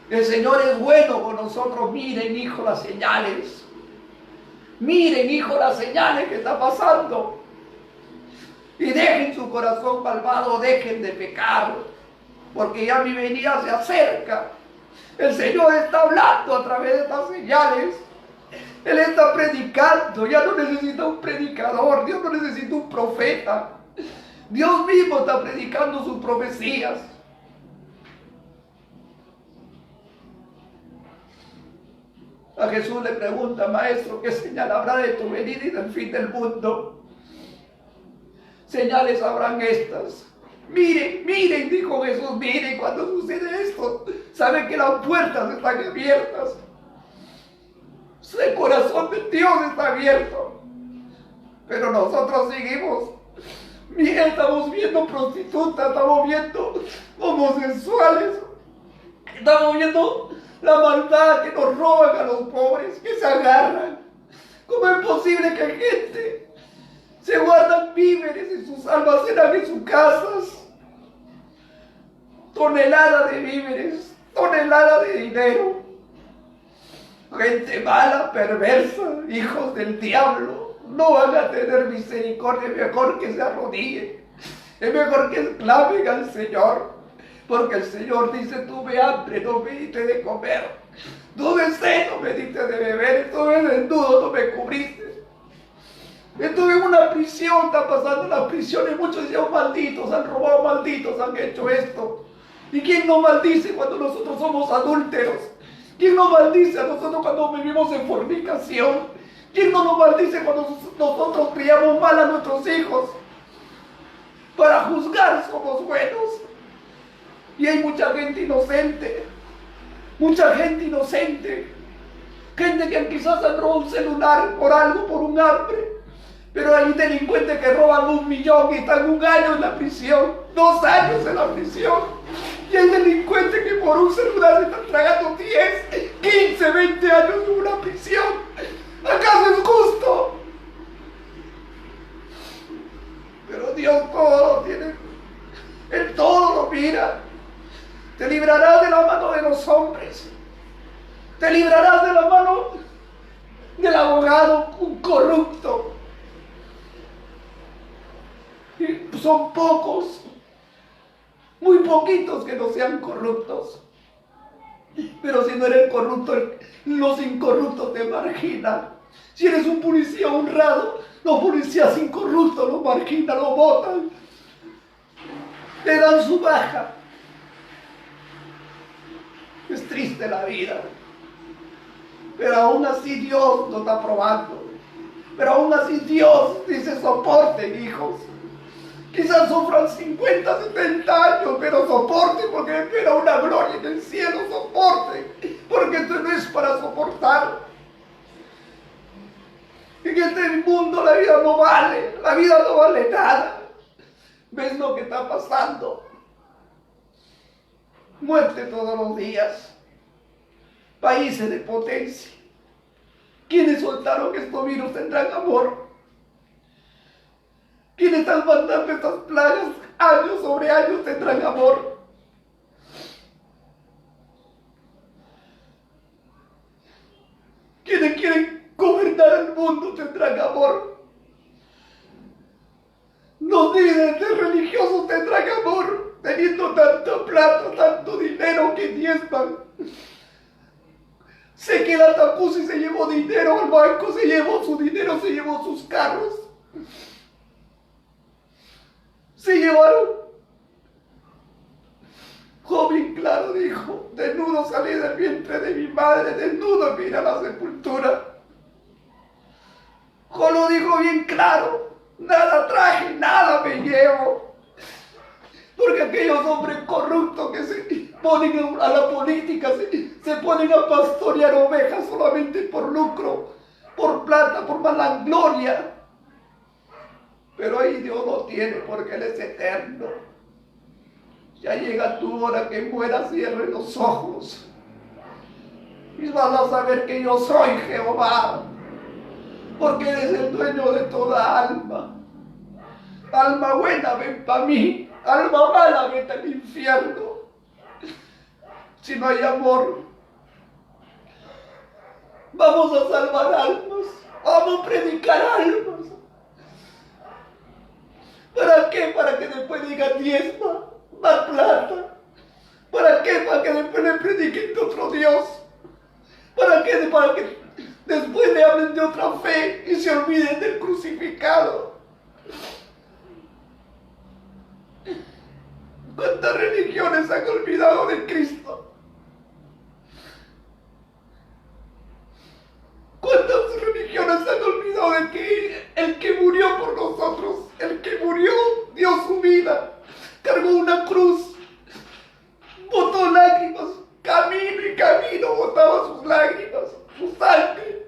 El Señor es bueno con nosotros. Miren, hijo, las señales. Miren, hijo, las señales que está pasando. Y dejen su corazón malvado, dejen de pecar, porque ya mi venida se acerca. El Señor está hablando a través de estas señales. Él está predicando. Ya no necesita un predicador. Dios no necesita un profeta. Dios mismo está predicando sus profecías. A Jesús le pregunta: Maestro, ¿qué señal habrá de tu venida y del fin del mundo? Señales habrán estas. Miren, miren, dijo Jesús, miren, cuando sucede esto, saben que las puertas están abiertas. El corazón de Dios está abierto. Pero nosotros seguimos. Miren, estamos viendo prostitutas, estamos viendo homosexuales, estamos viendo la maldad, que nos roban a los pobres, que se agarran. ¿Cómo es posible que gente se guardan víveres y sus almacenan en sus casas? Toneladas de víveres, toneladas de dinero. Gente mala, perversa, hijos del diablo. No van a tener misericordia. Es mejor que se arrodillen. Es mejor que clamen al Señor. Porque el Señor dice: tuve hambre, no me diste de comer. Tuve sed, no me diste de beber. Estuve desnudo, no me cubriste. Estuve en una prisión, está pasando en las prisiones. Muchos dicen: malditos, han robado, malditos, han hecho esto. ¿Y quién nos maldice cuando nosotros somos adúlteros? ¿Quién nos maldice a nosotros cuando vivimos en fornicación? ¿Quién no nos maldice cuando nosotros criamos mal a nuestros hijos? Para juzgar somos buenos. Y hay mucha gente inocente. Mucha gente inocente. Gente que quizás han robado un celular por algo, por un hambre. Pero hay delincuentes que roban 1 millón y están 1 año en la prisión, 2 años en la prisión. Y hay delincuentes que por un celular están tragando 10, 15, 20 años en una prisión. ¿Acaso es justo? Pero Dios todo lo tiene. Él todo lo mira. Te librarás de la mano de los hombres. Te librarás de la mano del abogado, un corrupto. Y son pocos, muy poquitos que no sean corruptos. Pero si no eres corrupto, los incorruptos te marginan. Si eres un policía honrado, los policías incorruptos lo marginan, lo botan, le dan su baja. Es triste la vida, pero aún así Dios nos está probando. Pero aún así Dios dice: soporten, hijos. Quizás sufran 50, 70 años, pero soporten, porque espera una gloria en el cielo. Soporten, porque esto no es para soportar. En este mundo la vida no vale, la vida no vale nada. ¿Ves lo que está pasando? Muerte todos los días. Países de potencia. ¿Quiénes soltaron que estos virus tendrán amor? ¿Quiénes están mandando estas plagas años sobre años tendrán amor? ¿Quiénes quieren gobernar el mundo tendrán amor? Los líderes de religiosos tendrán amor, teniendo tanta plata, tanto dinero que diezman. Sé que la Tapusi se llevó dinero, el banco se llevó su dinero, se llevó sus carros. Se llevaron. Joven claro dijo: desnudo salí del vientre de mi madre, desnudo me iré a la sepultura. Lo dijo bien claro, nada traje, nada me llevo. Porque aquellos hombres corruptos que se ponen a la política, se ponen a pastorear ovejas solamente por lucro, por plata, por vanagloria. Pero ahí Dios lo tiene porque Él es eterno. Ya llega tu hora que muera, cierre los ojos. Y vas a saber que yo soy Jehová. Porque eres el dueño de toda alma. Alma buena, ven para mí. Alma mala, vete al infierno. Si no hay amor, vamos a salvar almas. Vamos a predicar almas. ¿Para qué? Para que después digan diezma, dar plata. ¿Para qué? Para que después le prediquen de otro Dios. ¿Para qué? Para que después le hablen de otra fe y se olviden del crucificado. ¿Cuántas religiones han olvidado de Cristo? ¿Cuántas religiones han olvidado de que el que murió por nosotros, el que murió, dio su vida, cargó una cruz, botó lágrimas, camino y camino botaba sus lágrimas, su sangre?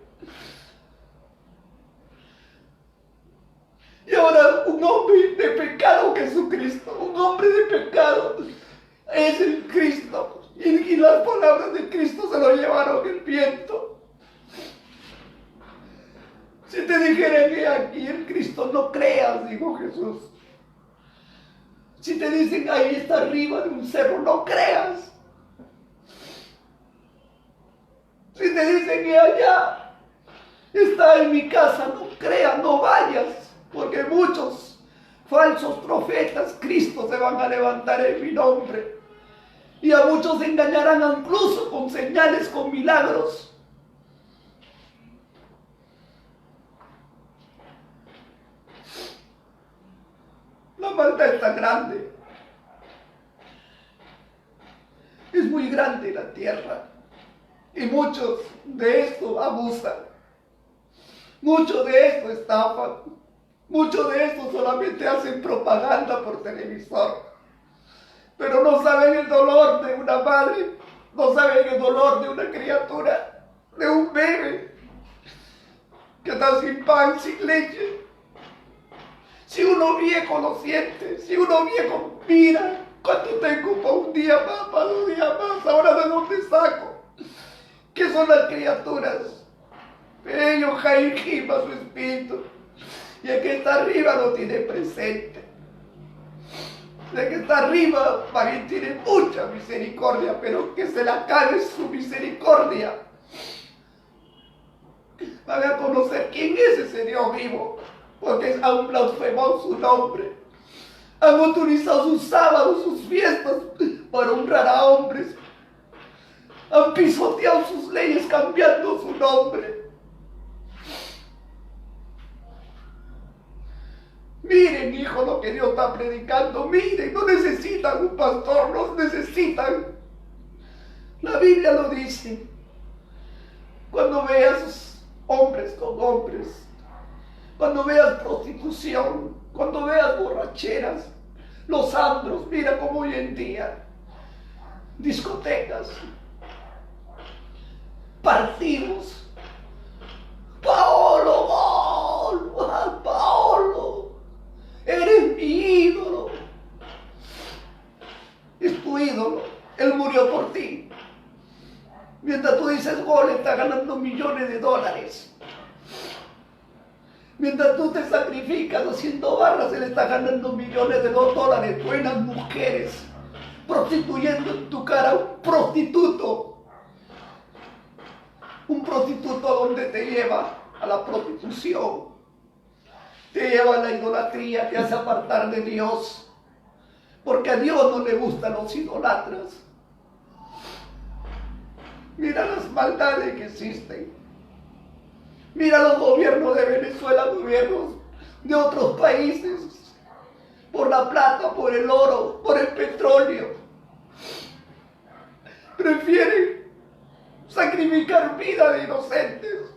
Y ahora un hombre de pecado, Jesucristo, un hombre de pecado, es el Cristo. Y las palabras de Cristo se lo llevaron el viento. Si te dijera que aquí el Cristo, no creas, dijo Jesús. Si te dicen ahí está arriba de un cerro, no creas. Si te dicen que allá está en mi casa, no creas, no vayas. Porque muchos falsos profetas, Cristo, se van a levantar en mi nombre. Y a muchos engañarán incluso con señales, con milagros. La maldad es tan grande. Es muy grande la tierra. Y muchos de esto abusan. Muchos de esto estafan. Muchos de estos solamente hacen propaganda por televisor. Pero no saben el dolor de una madre. No saben el dolor de una criatura. De un bebé. Que está sin pan, sin leche. Si uno viejo lo siente. Si uno viejo mira. ¿Cuánto tengo para un día más, para 2 días más? ¿Ahora de dónde saco? ¿Qué son las criaturas? Ellos jaijima su espíritu. Y el que está arriba lo tiene presente. El que está arriba también tiene mucha misericordia, pero que se le acabe su misericordia. Van a conocer quién es ese Dios vivo, porque han blasfemado su nombre. Han utilizado sus sábados, sus fiestas para honrar a hombres. Han pisoteado sus leyes cambiando su nombre. Miren, hijo, lo que Dios está predicando. Miren, no necesitan un pastor, no necesitan. La Biblia lo dice. Cuando veas hombres con hombres, cuando veas prostitución, cuando veas borracheras, los antros, mira como hoy en día, discotecas, partidos. Paolo, eres mi ídolo. Es tu ídolo. Él murió por ti. Mientras tú dices gol, está ganando millones de dólares. Mientras tú te sacrificas haciendo barras, él está ganando millones de dólares. Buenas mujeres, prostituyendo en tu cara un prostituto. Un prostituto, ¿a dónde te lleva? A la prostitución. Te lleva a la idolatría, te hace apartar de Dios. Porque a Dios no le gustan los idolatras. Mira las maldades que existen. Mira los gobiernos de Venezuela, gobiernos de otros países. Por la plata, por el oro, por el petróleo. Prefieren sacrificar vida de inocentes.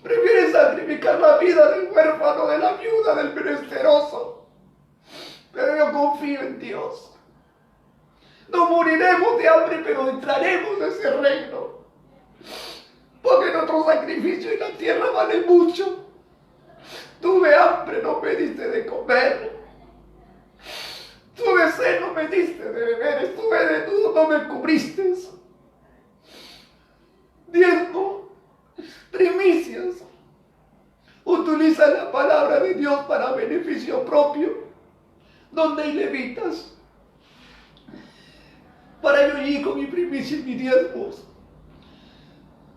Prefiere sacrificar la vida del huérfano, de la viuda, del menesteroso. Pero yo confío en Dios. No moriremos de hambre, pero entraremos a ese reino. Porque nuestro sacrificio en la tierra vale mucho. Tuve hambre, no me diste de comer. Tuve sed, no me diste de beber. Estuve desnudo, no me cubriste. Diezmo, primicias. Utiliza la palabra de Dios para beneficio propio. Donde hay levitas. Para yo ir con mi primicia y mis diezmos.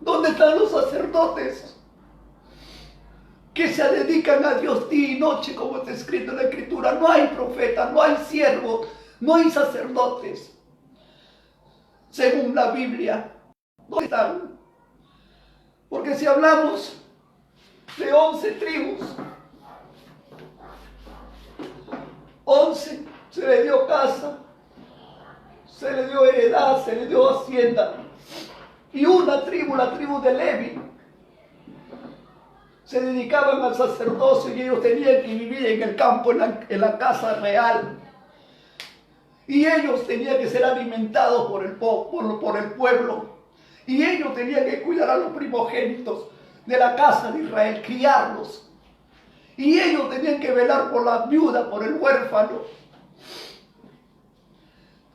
¿Dónde están los sacerdotes que se dedican a Dios día y noche, como está escrito en la Escritura? No hay profeta, no hay siervo, no hay sacerdotes. Según la Biblia, ¿dónde están? Porque si hablamos de 11 tribus, 11 se le dio casa, se le dio heredad, se le dio hacienda. Y una tribu, la tribu de Levi, se dedicaban al sacerdocio y ellos tenían que vivir en el campo, en la casa real. Y ellos tenían que ser alimentados por el pueblo. Y ellos tenían que cuidar a los primogénitos de la casa de Israel, criarlos. Y ellos tenían que velar por la viuda, por el huérfano.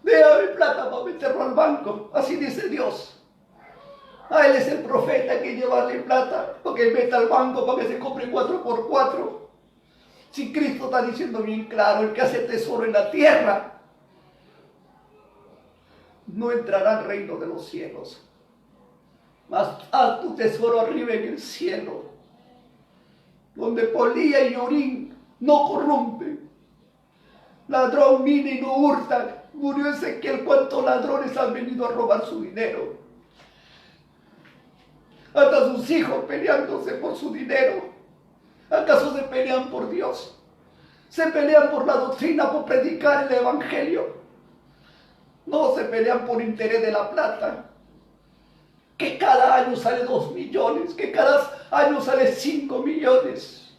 Déjame plata para meterlo al banco, así dice Dios. A él es el profeta que llevarle plata, porque meta al banco para que se compre 4x4. Si Cristo está diciendo bien claro, el que hace tesoro en la tierra, no entrará al reino de los cielos. Mas haz tu tesoro arriba en el cielo, donde polilla y orín no corrompen, ladrón mina y no hurta. Murió Ezequiel, ¿cuántos ladrones han venido a robar su dinero? Hasta sus hijos peleándose por su dinero. ¿Acaso se pelean por Dios? Se pelean por la doctrina, por predicar el evangelio. No se pelean por interés de la plata. Que cada año sale 2 millones, que cada año sale 5 millones.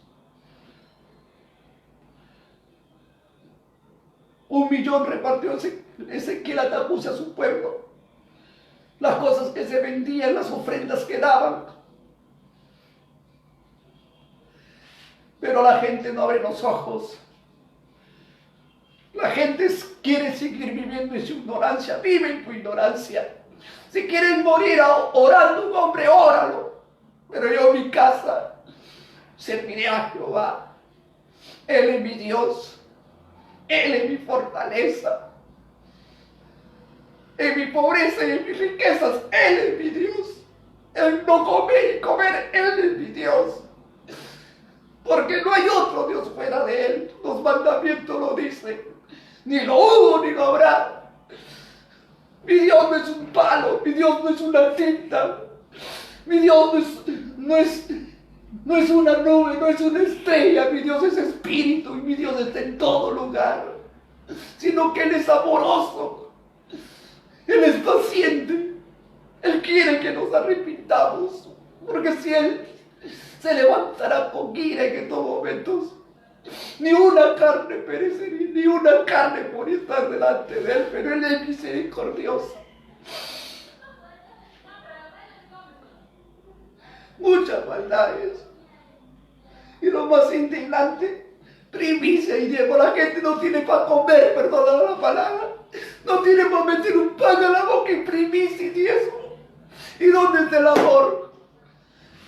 1 millón repartió Ezequiel Atacuse a su pueblo. Las cosas que se vendían, las ofrendas que daban. Pero la gente no abre los ojos. La gente quiere seguir viviendo en su ignorancia. Vive en tu ignorancia. Si quieren morir orando un hombre, óralo. Pero yo en mi casa serviré a Jehová. Él es mi Dios. Él es mi fortaleza. En mi pobreza y en mis riquezas, Él es mi Dios. En no comer y comer, Él es mi Dios. Porque no hay otro Dios fuera de Él. Los mandamientos lo dicen. Ni lo hubo ni lo habrá. Mi Dios no es un palo, mi Dios no es una tinta. Mi Dios no es una nube, no es una estrella. Mi Dios es espíritu y mi Dios está en todo lugar. Sino que Él es amoroso. Él es paciente. Él quiere que nos arrepintamos. Porque si Él se levantará con ira en estos momentos, ni una carne perecería, ni una carne por estar delante de Él. Pero Él es misericordioso. Muchas maldades. Y lo más indignante, primicia y diezmo. La gente no tiene para comer, perdona la palabra. No tiene para meter un pan a la boca y primicia y diezmo. ¿Y dónde está el amor?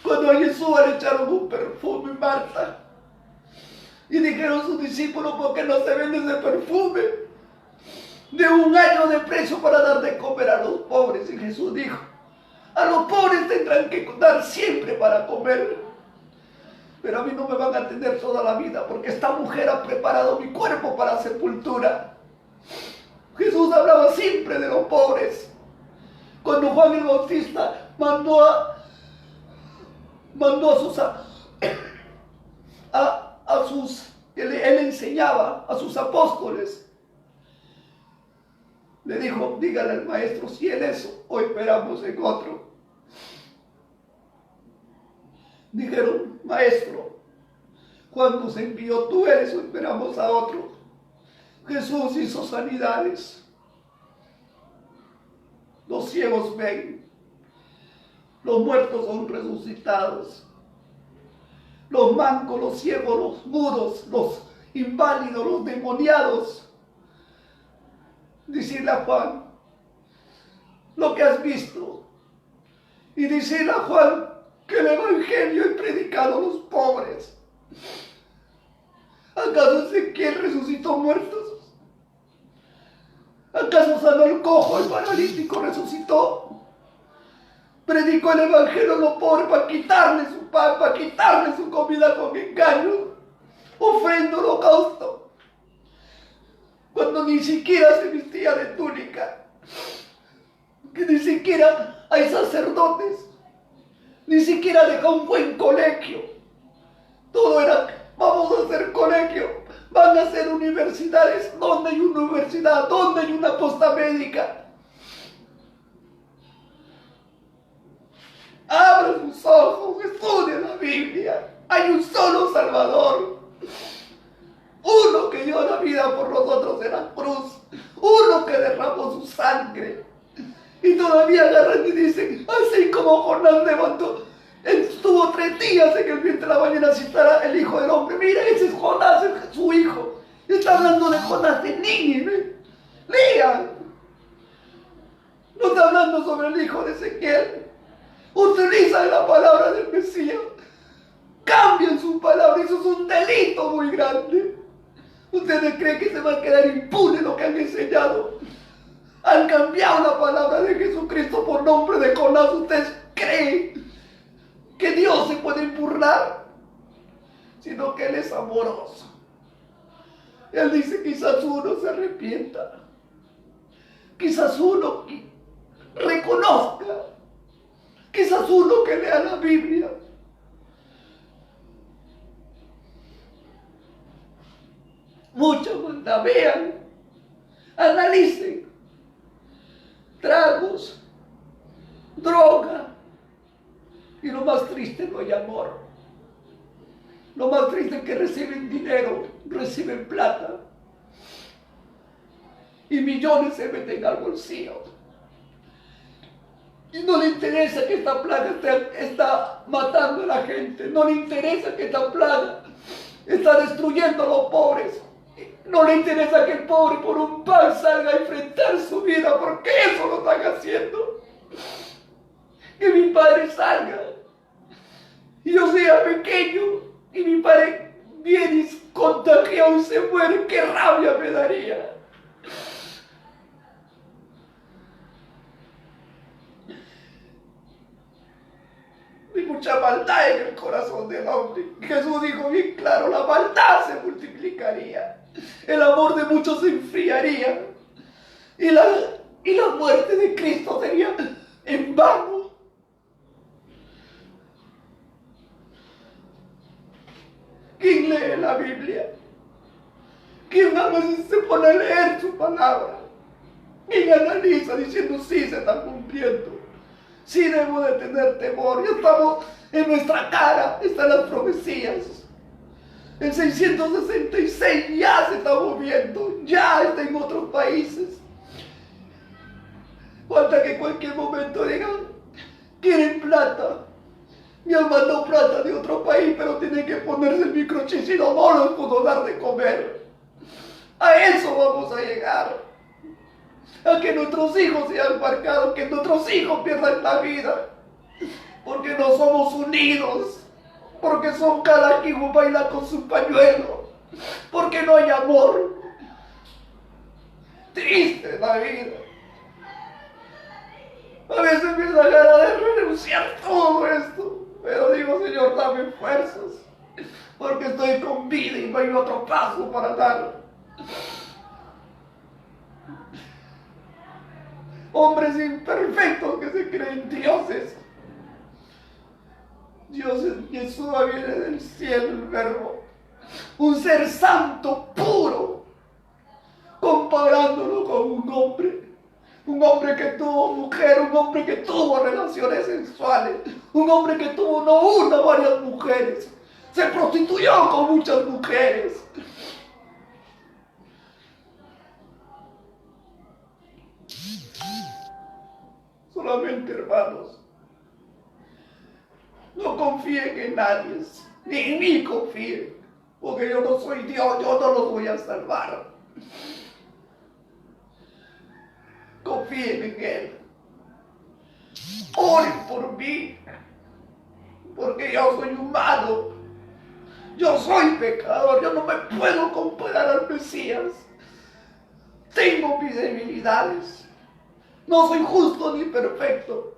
Cuando a Jesús le echaron un perfume, Marta, y dijeron sus discípulos, ¿por qué no se vende ese perfume? De 1 año de precio para dar de comer a los pobres. Y Jesús dijo, a los pobres tendrán que dar siempre para comer. Pero a mí no me van a atender toda la vida, porque esta mujer ha preparado mi cuerpo para sepultura. Jesús hablaba siempre de los pobres. Cuando Juan el Bautista mandó a sus, él enseñaba a sus apóstoles. Le dijo, dígale al maestro si en eso o esperamos en otro. Dijeron, maestro, Juan nos envió, tú eres o esperamos a otro. Jesús hizo sanidades. Los ciegos ven, los muertos son resucitados, los mancos, los ciegos, los mudos, los inválidos, los demoniados. Decirle a Juan lo que has visto y decirle a Juan que el evangelio es predicado a los pobres. ¿Acaso Ezequiel resucitó muertos? ¿Acaso sanó el cojo, el paralítico resucitó? Predicó el evangelio a los pobres para quitarle su pan, para quitarle su comida con engaño, ofrenda, holocausto, cuando ni siquiera se vestía de túnica, que ni siquiera hay sacerdotes, ni siquiera dejó un buen colegio. Todo era, vamos a hacer colegio, van a hacer universidades. ¿Dónde hay una universidad? ¿Dónde hay una posta médica? Abra sus ojos, estudie la Biblia. Hay un solo Salvador, uno que dio la vida por nosotros en la cruz, uno que derramó su sangre. Y todavía agarran y dicen, así como Jonás levantó, estuvo 3 días en el vientre de la ballena, si estará el Hijo del Hombre. Mira, ese es Jonás, es su hijo. Está hablando de Jonás de Nínive. Lean. No está hablando sobre el hijo de Ezequiel. Utilizan la palabra del Mesías. Cambian su palabra. Eso es un delito muy grande. ¿Ustedes creen que se va a quedar impune lo que han enseñado? Han cambiado la palabra de Jesucristo por nombre de Jonás. ¿Ustedes creen que Dios se puede burlar? Sino que Él es amoroso. Él dice, quizás uno se arrepienta, quizás uno reconozca, quizás uno que lea la Biblia. Mucha maldad. Vean, analicen, tragos, droga, y lo más triste, no hay amor. Lo más triste es que reciben dinero, reciben plata, y millones se meten al bolsillo. Y no le interesa que esta plaga está matando a la gente, no le interesa que esta plaga está destruyendo a los pobres. No le interesa que el pobre por un pan salga a enfrentar su vida, porque eso lo están haciendo. Que mi padre salga y yo sea pequeño y mi padre viene y contagiado y se muere, qué rabia me daría. Hay mucha maldad en el corazón del hombre. Jesús dijo bien claro, la maldad se multiplicaría, el amor de muchos se enfriaría y la muerte de Cristo sería en vano. ¿Quién lee la Biblia? ¿Quién a veces se pone a leer su palabra? ¿Quién analiza diciendo sí se está cumpliendo? Sí debo de tener temor. Ya estamos en nuestra cara, están las profecías. El 666 ya se está moviendo, ya está en otros países. Falta que en cualquier momento digan, quieren plata. Me han mandado plata de otro país, pero tienen que ponerse el microchip, si no, no los puedo dar de comer. A eso vamos a llegar. A que nuestros hijos sean marcados, que nuestros hijos pierdan la vida. Porque no somos unidos. Porque son cada quien baila con su pañuelo. Porque no hay amor. Triste la vida. A veces me da ganas de renunciar a todo esto. Pero digo, Señor, dame fuerzas, porque estoy con vida y no hay otro paso para dar. Hombres imperfectos que se creen dioses. Dios, Yeshua viene del cielo, el verbo. Un ser santo, puro, comparándolo con un hombre. Un hombre que tuvo mujer, un hombre que tuvo relaciones sexuales, Un hombre que tuvo no una, varias mujeres. Se prostituyó con muchas mujeres. Solamente, hermanos, no confíen en nadie, ni en mí confíen, porque yo no soy Dios, yo no los voy a salvar. Confíen en Él. Oren por mí, porque yo soy humano, yo soy pecador, yo no me puedo comparar al Mesías. Tengo mis debilidades, no soy justo ni perfecto.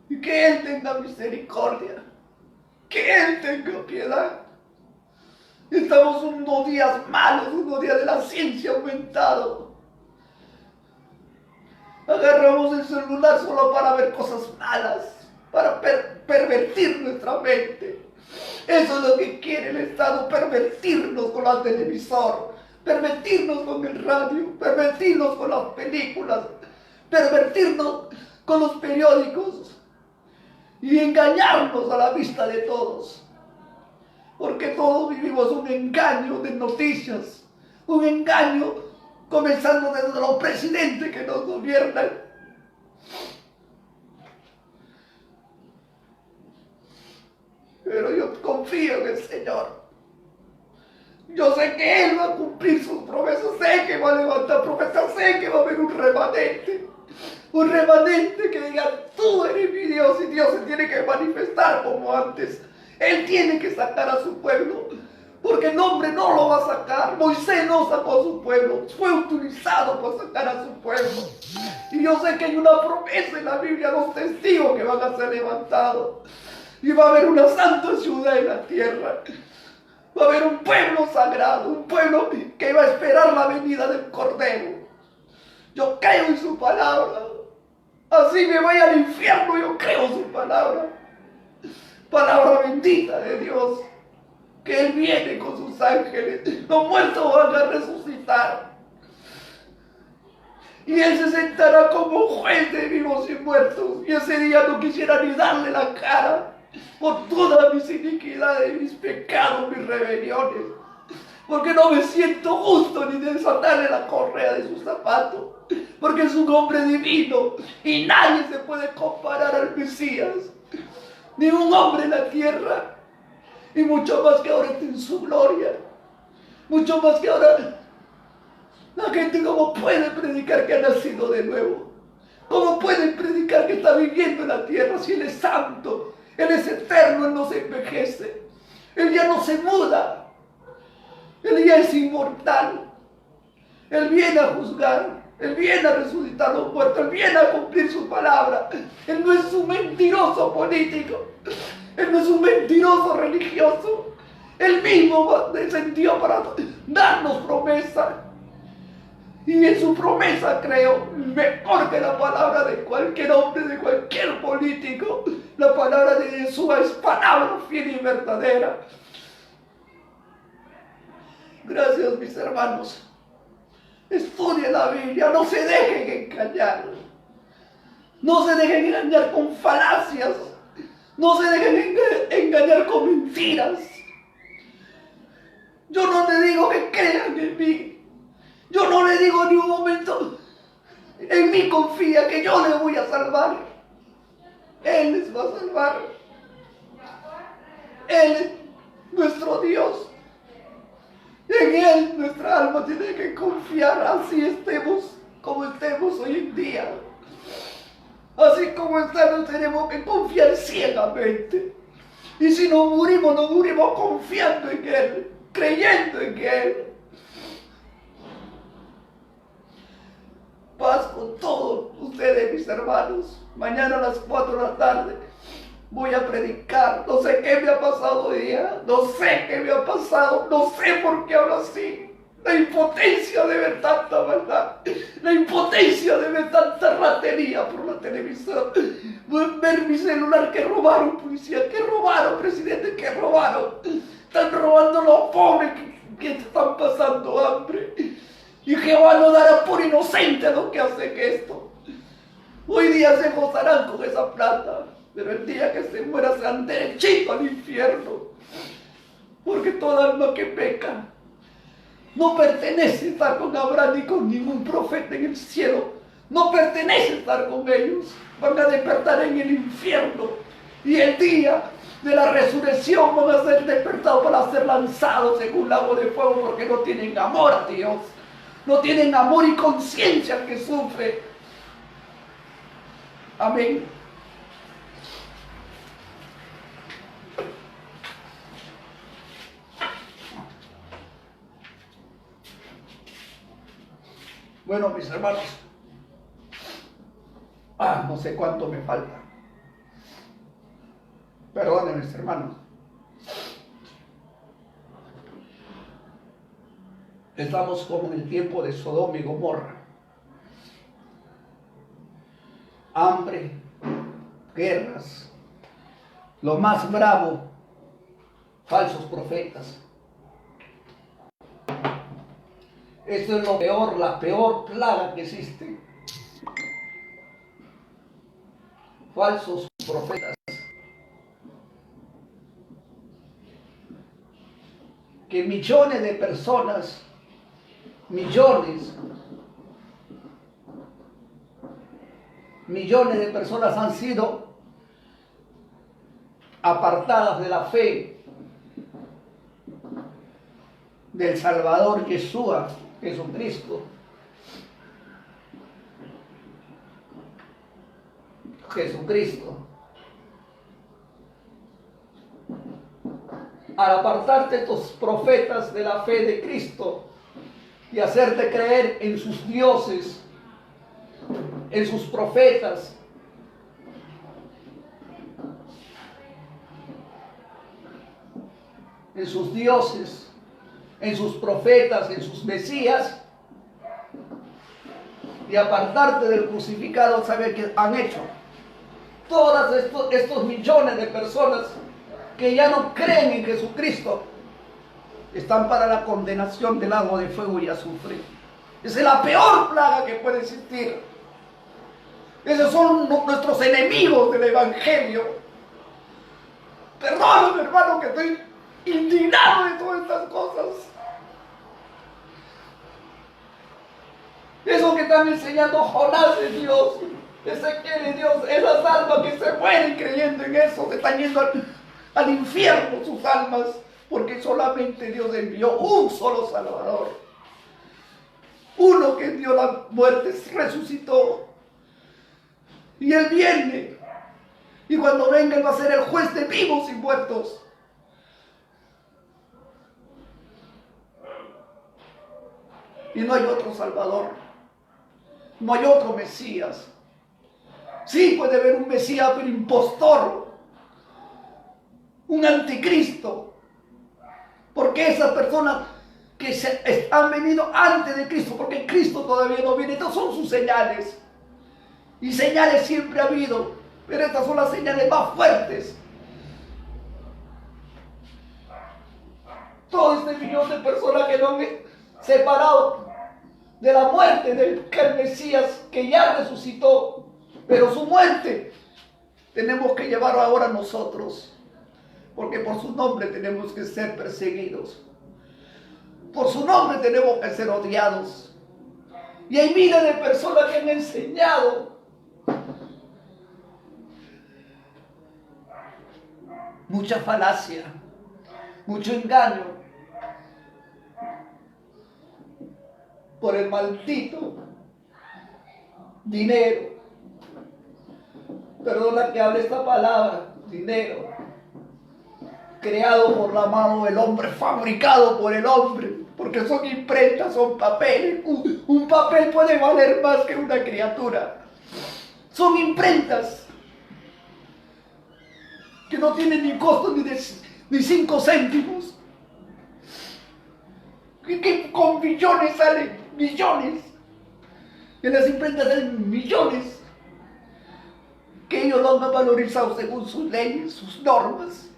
Y que Él tenga misericordia, que Él tenga piedad. Estamos unos días malos, unos días de la ciencia aumentado. Agarramos el celular solo para ver cosas malas, para pervertir nuestra mente. Eso es lo que quiere el Estado, pervertirnos con la televisor, pervertirnos con el radio, pervertirnos con las películas, pervertirnos con los periódicos y engañarnos a la vista de todos. Porque todos vivimos un engaño de noticias, un engaño comenzando desde los presidentes que nos gobiernan. Pero yo confío en el Señor. Yo sé que Él va a cumplir sus promesas, sé que va a levantar promesas, sé que va a haber un remanente. Un remanente que diga, tú eres mi Dios, y Dios se tiene que manifestar como antes. Él tiene que sacar a su pueblo, porque el hombre no lo va a sacar. Moisés no sacó a su pueblo, fue utilizado para sacar a su pueblo. Y yo sé que hay una promesa en la Biblia, los testigos que van a ser levantados. Y va a haber una santa ciudad en la tierra. Va a haber un pueblo sagrado, un pueblo que va a esperar la venida del Cordero. Yo creo en su palabra. Así me vaya al infierno, yo creo en su palabra. Palabra bendita de Dios, que Él viene con sus ángeles, los muertos van a resucitar, y Él se sentará como juez de vivos y muertos, y ese día no quisiera ni darle la cara por todas mis iniquidades, mis pecados, mis rebeliones, porque no me siento justo ni desatarle la correa de sus zapatos, porque es un hombre divino, y nadie se puede comparar al Mesías. Ni un hombre en la tierra, y mucho más que ahora está en su gloria, mucho más que ahora la gente cómo puede predicar que ha nacido de nuevo, cómo puede predicar que está viviendo en la tierra si Él es santo, Él es eterno, Él no se envejece, Él ya no se muda, Él ya es inmortal, Él viene a juzgar, Él viene a resucitar a los muertos, Él viene a cumplir su palabra. Él no es un mentiroso político, Él no es un mentiroso religioso. Él mismo descendió para darnos promesa. Y en su promesa creo, mejor que la palabra de cualquier hombre, de cualquier político, la palabra de Jesús es palabra fiel y verdadera. Gracias, mis hermanos. Estudien la Biblia, no se dejen engañar. No se dejen engañar con falacias. No se dejen engañar con mentiras. Yo no le digo que crean en mí. Yo no le digo ni un momento, en mí confía que yo les voy a salvar. Él les va a salvar. Él es nuestro Dios. En Él nuestra alma tiene que confiar, así estemos como estemos hoy en día. Así como estamos tenemos que confiar ciegamente. Y si nos morimos confiando en Él, creyendo en Él. Paz con todos ustedes, mis hermanos. Mañana a las 4 de la tarde voy a predicar. No sé qué me ha pasado hoy día. No sé qué me ha pasado. No sé por qué hablo así. La impotencia de ver tanta maldad. La impotencia de ver tanta ratería por la televisión. Ver mi celular que robaron, policía, que robaron, presidente, que robaron. Están robando a los pobres que están pasando hambre. Y Jehová no dará por inocente a los que hacen esto. Hoy día se gozarán con esa plata, pero el día que se muera se van derechito al infierno. Porque toda alma que peca no pertenece a estar con Abraham ni con ningún profeta en el cielo. No pertenece a estar con ellos. Van a despertar en el infierno. Y el día de la resurrección van a ser despertados para ser lanzados en un lago de fuego porque no tienen amor a Dios. No tienen amor y conciencia que sufre. Amén. Bueno, mis hermanos, no sé cuánto me falta. Perdónenme, mis hermanos. Estamos como en el tiempo de Sodoma y Gomorra. Hambre, guerras, lo más bravo, falsos profetas. Esto es lo peor, la peor plaga que existe. Falsos profetas. Que millones de personas, millones de personas han sido apartadas de la fe del Salvador Yeshua, Jesucristo. Jesucristo. Al apartarte tus profetas de la fe de Cristo y hacerte creer en sus dioses, en sus profetas, en sus dioses, en sus profetas, en sus mesías, y apartarte del crucificado, ¿sabe qué han hecho? Todos estos millones de personas que ya no creen en Jesucristo están para la condenación del lago de fuego y azufre. Esa es la peor plaga que puede existir. Esos son nuestros enemigos del Evangelio. Perdóname, hermano, que estoy indignado de todas estas cosas. Eso que están enseñando Jonás de Dios, Ezequiel de Dios, esas almas que se mueren creyendo en eso, se están yendo al infierno sus almas, porque solamente Dios envió un solo Salvador. Uno que dio la muerte, resucitó. Y Él viene. Y cuando venga, Él va a ser el juez de vivos y muertos. Y no hay otro Salvador. No hay otro Mesías. Sí puede haber un Mesías, pero impostor. Un anticristo. Porque esas personas que han venido antes de Cristo, porque Cristo todavía no viene, estas son sus señales. Y señales siempre ha habido, pero estas son las señales más fuertes. Todo este millón de personas que no han separado de la muerte del Mesías que ya resucitó, pero su muerte tenemos que llevarlo ahora nosotros, porque por su nombre tenemos que ser perseguidos, por su nombre tenemos que ser odiados. Y hay miles de personas que han enseñado mucha falacia, mucho engaño, por el maldito dinero. Perdona que hable esta palabra, dinero, creado por la mano del hombre, fabricado por el hombre, porque son imprentas, son papeles. Un papel puede valer más que una criatura. Son imprentas que no tienen ni costo ni 5 céntimos. Que con billones salen, millones. En las imprentas salen millones. Que ellos lo han valorizado según sus leyes, sus normas.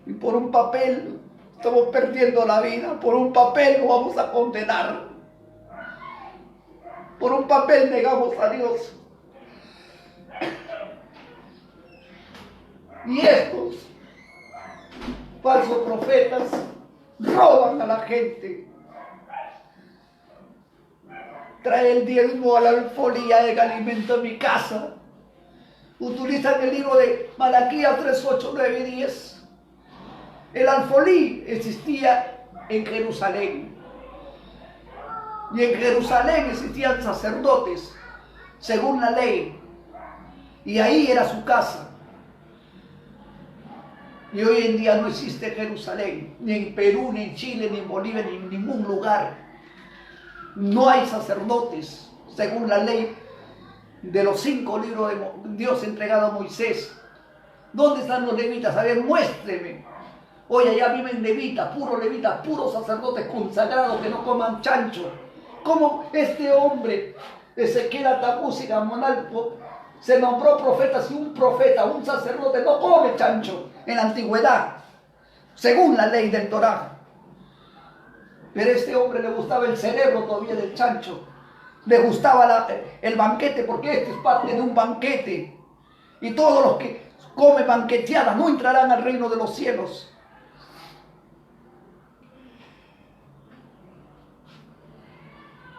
Y por un papel Estamos perdiendo la vida. Por un papel nos vamos a condenar. Por un papel negamos a Dios. Y estos falsos profetas roban a la gente. Trae el diezmo a la alfolía del alimento en mi casa. Utilizan el libro de Malaquías 3, 8, 9 y 10. El alfolí existía en Jerusalén. Y en Jerusalén existían sacerdotes, según la ley. Y ahí era su casa. Y hoy en día no existe Jerusalén, ni en Perú, ni en Chile, ni en Bolivia, ni en ningún lugar. No hay sacerdotes, según la ley de los 5 libros de Dios entregado a Moisés. ¿Dónde están los levitas? A ver, muéstreme. Hoy allá viven levitas, puros sacerdotes consagrados que no coman chancho. ¿Cómo este hombre, Ezequiel Atacús Gamonal, se nombró profeta? Si un profeta, un sacerdote no come chancho en la antigüedad, según la ley del Torá. Pero a este hombre le gustaba el cerebro todavía del chancho. Le gustaba el banquete, porque este es parte de un banquete. Y todos los que comen banqueteadas no entrarán al reino de los cielos.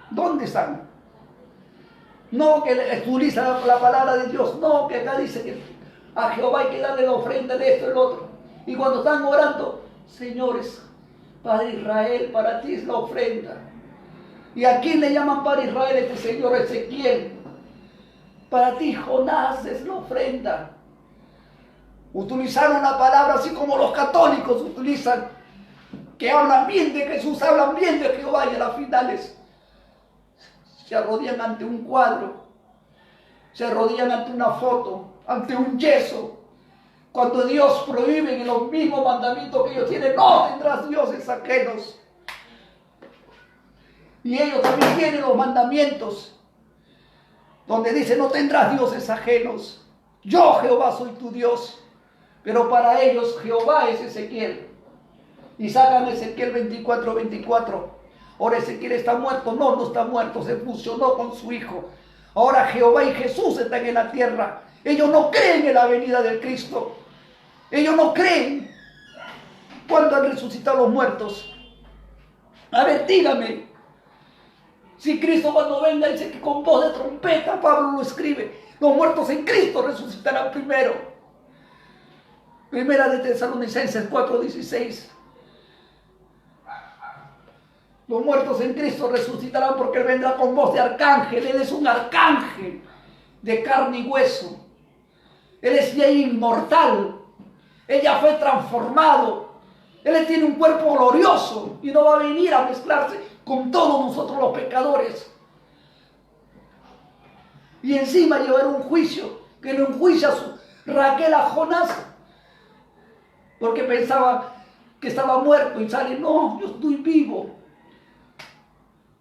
¿Dónde están? No que utiliza la palabra de Dios, no, que acá dice que a Jehová hay que darle la ofrenda de esto y lo otro. Y cuando están orando, señores, Padre Israel, para ti es la ofrenda. ¿Y a quién le llaman Padre Israel este señor Ezequiel? Para ti, Jonás, es la ofrenda. Utilizaron la palabra así como los católicos utilizan, que hablan bien de Jesús, hablan bien de Jehová, y a las finales se arrodillan ante un cuadro, se arrodillan ante una foto, ante un yeso. Cuando Dios prohíbe en los mismos mandamientos que ellos tienen, no tendrás dioses ajenos. Y ellos también tienen los mandamientos donde dice, no tendrás dioses ajenos. Yo, Jehová, soy tu Dios. Pero para ellos Jehová es Ezequiel. Y sacan Ezequiel 24, 24. Ahora Ezequiel está muerto. No, no está muerto. Se fusionó con su hijo. Ahora Jehová y Jesús están en la tierra. Ellos no creen en la venida del Cristo. Ellos no creen cuando han resucitado los muertos. A ver, dígame. Si Cristo cuando venga dice que con voz de trompeta, Pablo lo escribe, los muertos en Cristo resucitarán primero. Primera de Tesalonicenses 4:16. Los muertos en Cristo resucitarán porque Él vendrá con voz de arcángel. Él es un arcángel de carne y hueso. Él es ya inmortal. Él ya fue transformado. Él tiene un cuerpo glorioso y no va a venir a mezclarse con todos nosotros los pecadores. Y encima llevar un juicio, que no enjuicia Raquel a Jonás, porque pensaba que estaba muerto y sale, no, yo estoy vivo.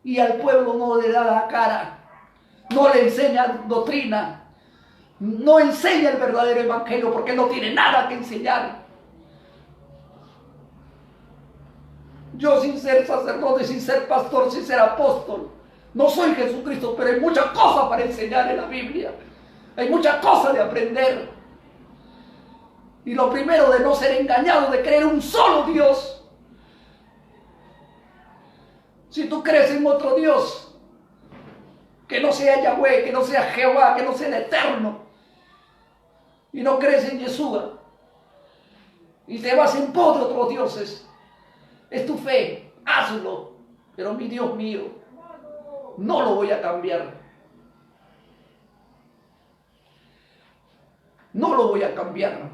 Y al pueblo no le da la cara, no le enseña doctrina, no enseña el verdadero evangelio porque no tiene nada que enseñar. Yo sin ser sacerdote, sin ser pastor, sin ser apóstol, no soy Jesucristo, pero hay muchas cosas para enseñar en la Biblia. Hay muchas cosas de aprender. Y lo primero, de no ser engañado, de creer un solo Dios. Si tú crees en otro Dios, que no sea Yahweh, que no sea Jehová, que no sea el Eterno, y no crees en Yeshua, y te vas en pos de otros dioses, es tu fe, hazlo, pero mi Dios mío, no lo voy a cambiar. No lo voy a cambiar.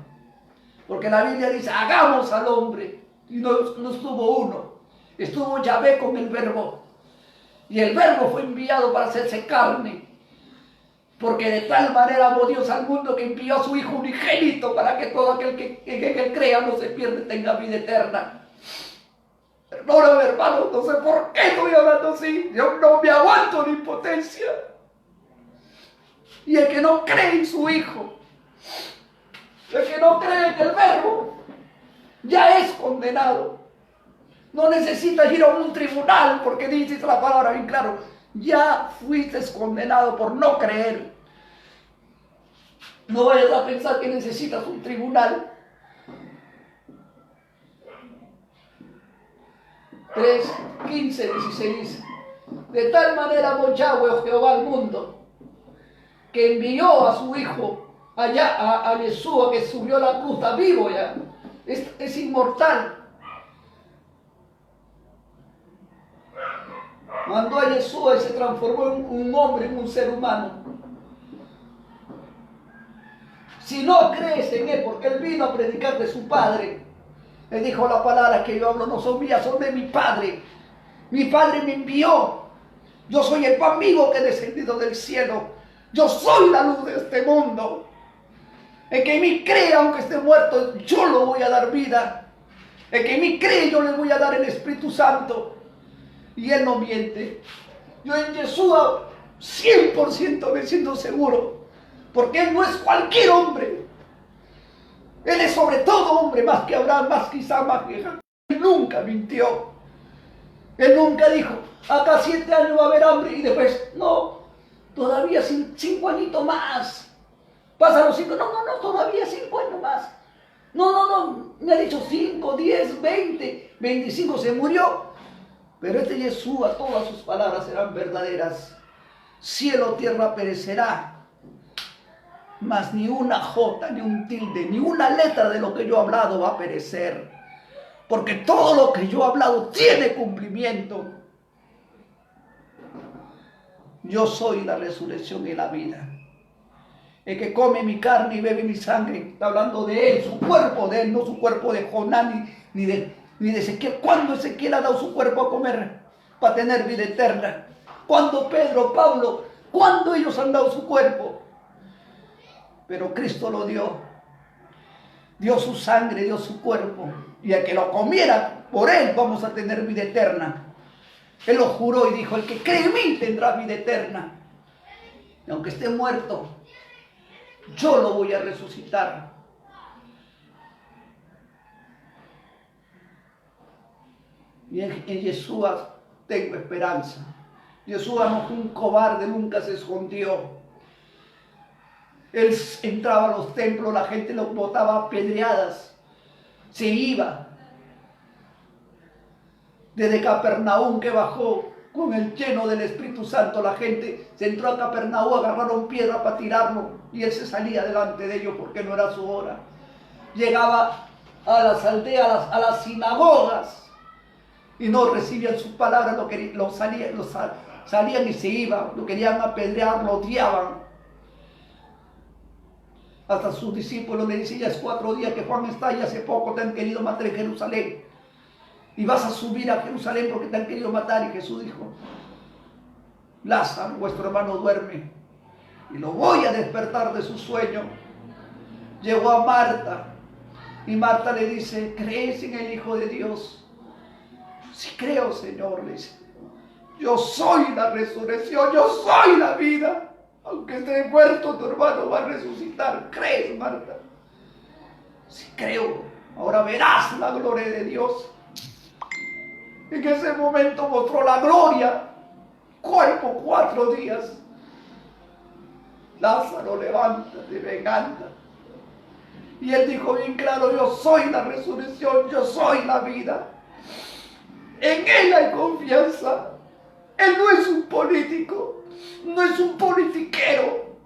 Porque la Biblia dice, hagamos al hombre. Y no estuvo uno. Estuvo Yahvé con el Verbo. Y el Verbo fue enviado para hacerse carne. Porque de tal manera amó Dios al mundo que envió a su Hijo unigénito para que todo aquel que crea no se pierda y tenga vida eterna. Perdóname, hermano, no sé por qué estoy hablando así. Yo no me aguanto de impotencia. Y el que no cree en su Hijo, el que no cree en el Verbo, ya es condenado. No necesitas ir a un tribunal porque dice la palabra bien claro. Ya fuiste condenado por no creer. No vayas a pensar que necesitas un tribunal. 3:15-16 dice: de tal manera amó Yahweh Jehová al mundo, que envió a su hijo allá, a Yeshua, que subió a la cruz, está vivo ya, es inmortal. Mandó a Yeshua y se transformó en un hombre, en un ser humano. Si no crees en él, porque él vino a predicar de su Padre, él dijo: las palabras que yo hablo no son mías, son de mi Padre. Mi Padre me envió. Yo soy el pan vivo que he descendido del cielo. Yo soy la luz de este mundo. El que en mí cree, aunque esté muerto, yo lo voy a dar vida. El que en mí cree, yo le voy a dar el Espíritu Santo. Y él no miente. Yo en Yeshua 100% me siento seguro, porque él no es cualquier hombre. Él es sobre todo hombre, más que Abraham, más que Isaac, más que Jacob. Él nunca mintió. Él nunca dijo: acá 7 años va a haber hambre, y después, no, todavía 5 añitos más. Pasan los 5, no, todavía 5 años más. No, me ha dicho 5, 10, 20, 25, se murió. Pero este Yeshua, todas sus palabras serán verdaderas. Cielo, tierra perecerá, mas ni una jota, ni un tilde, ni una letra de lo que yo he hablado va a perecer. Porque todo lo que yo he hablado tiene cumplimiento. Yo soy la resurrección y la vida. El que come mi carne y bebe mi sangre, está hablando de él, su cuerpo de él, no su cuerpo de Jonás ni de Ezequiel. ¿Cuándo Ezequiel ha dado su cuerpo a comer para tener vida eterna? ¿Cuándo Pedro, Pablo, cuándo ellos han dado su cuerpo? Pero Cristo lo dio. Dio su sangre, dio su cuerpo. Y el que lo comiera, por él vamos a tener vida eterna. Él lo juró y dijo: el que cree en mí tendrá vida eterna. Y aunque esté muerto, yo lo voy a resucitar. Y en Yeshua tengo esperanza. Yeshua no fue un cobarde, nunca se escondió. Él entraba a los templos, la gente lo botaba a pedreadas, se iba. Desde Capernaum, que bajó con el lleno del Espíritu Santo, la gente se entró a Capernaum, agarraron piedra para tirarlo, y él se salía delante de ellos porque no era su hora. Llegaba a las aldeas, a las sinagogas, y no recibían sus palabras, salían y se iban, lo querían apedrear, lo odiaban. Hasta sus discípulos le dicen: ya es 4 días que Juan está, y hace poco te han querido matar en Jerusalén. Y vas a subir a Jerusalén porque te han querido matar. Y Jesús dijo: Lázaro, vuestro hermano, duerme, y lo voy a despertar de su sueño. Llegó a Marta, y Marta le dice: ¿crees en el Hijo de Dios? Sí creo, Señor, le dice. Yo soy la resurrección, yo soy la vida. Aunque esté muerto, tu hermano va a resucitar. ¿Crees, Marta? Sí creo. Ahora verás la gloria de Dios. En ese momento mostró la gloria. Cuerpo 4 días. Lázaro, levántate, ven, anda. Y él dijo bien claro: yo soy la resurrección, yo soy la vida. En él hay confianza. Él no es un político, no es un politiquero.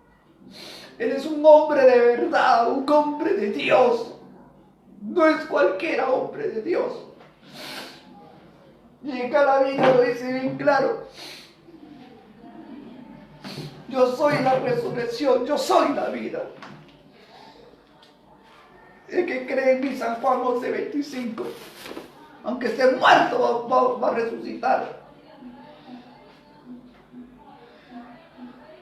Él es un hombre de verdad, un hombre de Dios. No es cualquiera hombre de Dios. Y en cada vida lo dice bien claro: yo soy la resurrección, yo soy la vida. El que cree en mí, San Juan 11:25, aunque esté muerto, va a resucitar.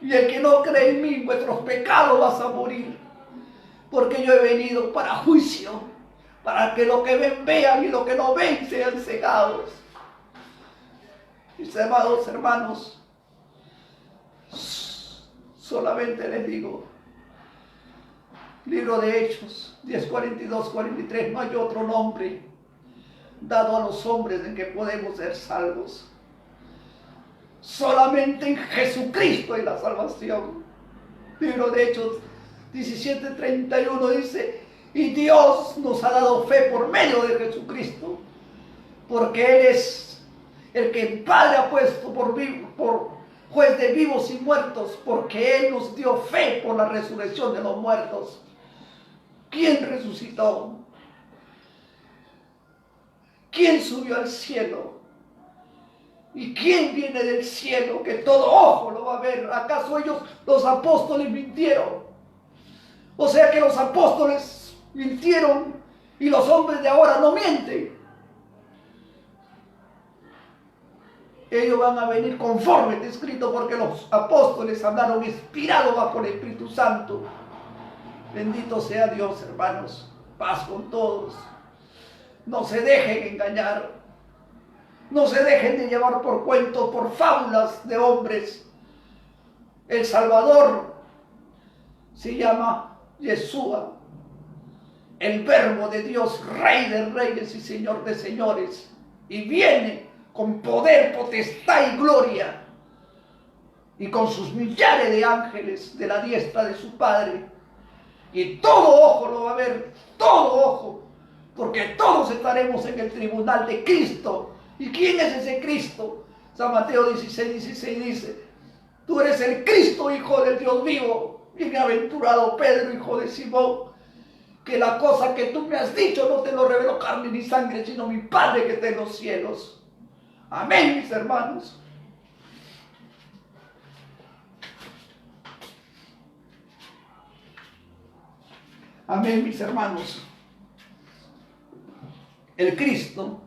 Y el que no cree en mí, vuestros pecados vas a morir. Porque yo he venido para juicio, para que los que ven vean y los que no ven sean cegados. Mis amados hermanos, solamente les digo, libro de Hechos 10:42-43, no hay otro nombre dado a los hombres en que podemos ser salvos. Solamente en Jesucristo hay la salvación. Libro de Hechos 17:31 dice: y Dios nos ha dado fe por medio de Jesucristo, porque Él es el que el Padre ha puesto por juez de vivos y muertos, porque Él nos dio fe por la resurrección de los muertos. ¿Quién resucitó? ¿Quién subió al cielo? ¿Y quién viene del cielo que todo ojo lo va a ver? ¿Acaso ellos, los apóstoles, mintieron? O sea que los apóstoles mintieron y los hombres de ahora no mienten. Ellos van a venir conforme está escrito, porque los apóstoles hablaron inspirados bajo el Espíritu Santo. Bendito sea Dios, hermanos. Paz con todos. No se dejen engañar. No se dejen de llevar por cuentos, por fábulas de hombres. El Salvador se llama Yeshua, el Verbo de Dios, Rey de reyes y Señor de señores. Y viene con poder, potestad y gloria, y con sus millares de ángeles de la diestra de su Padre. Y todo ojo lo va a ver, todo ojo, porque todos estaremos en el tribunal de Cristo. ¿Y quién es ese Cristo? San Mateo 16:16 dice: tú eres el Cristo, Hijo del Dios vivo. Bienaventurado Pedro, hijo de Simón, que la cosa que tú me has dicho no te lo reveló carne ni sangre, sino mi Padre que está en los cielos. Amén, mis hermanos. Amén, mis hermanos. El Cristo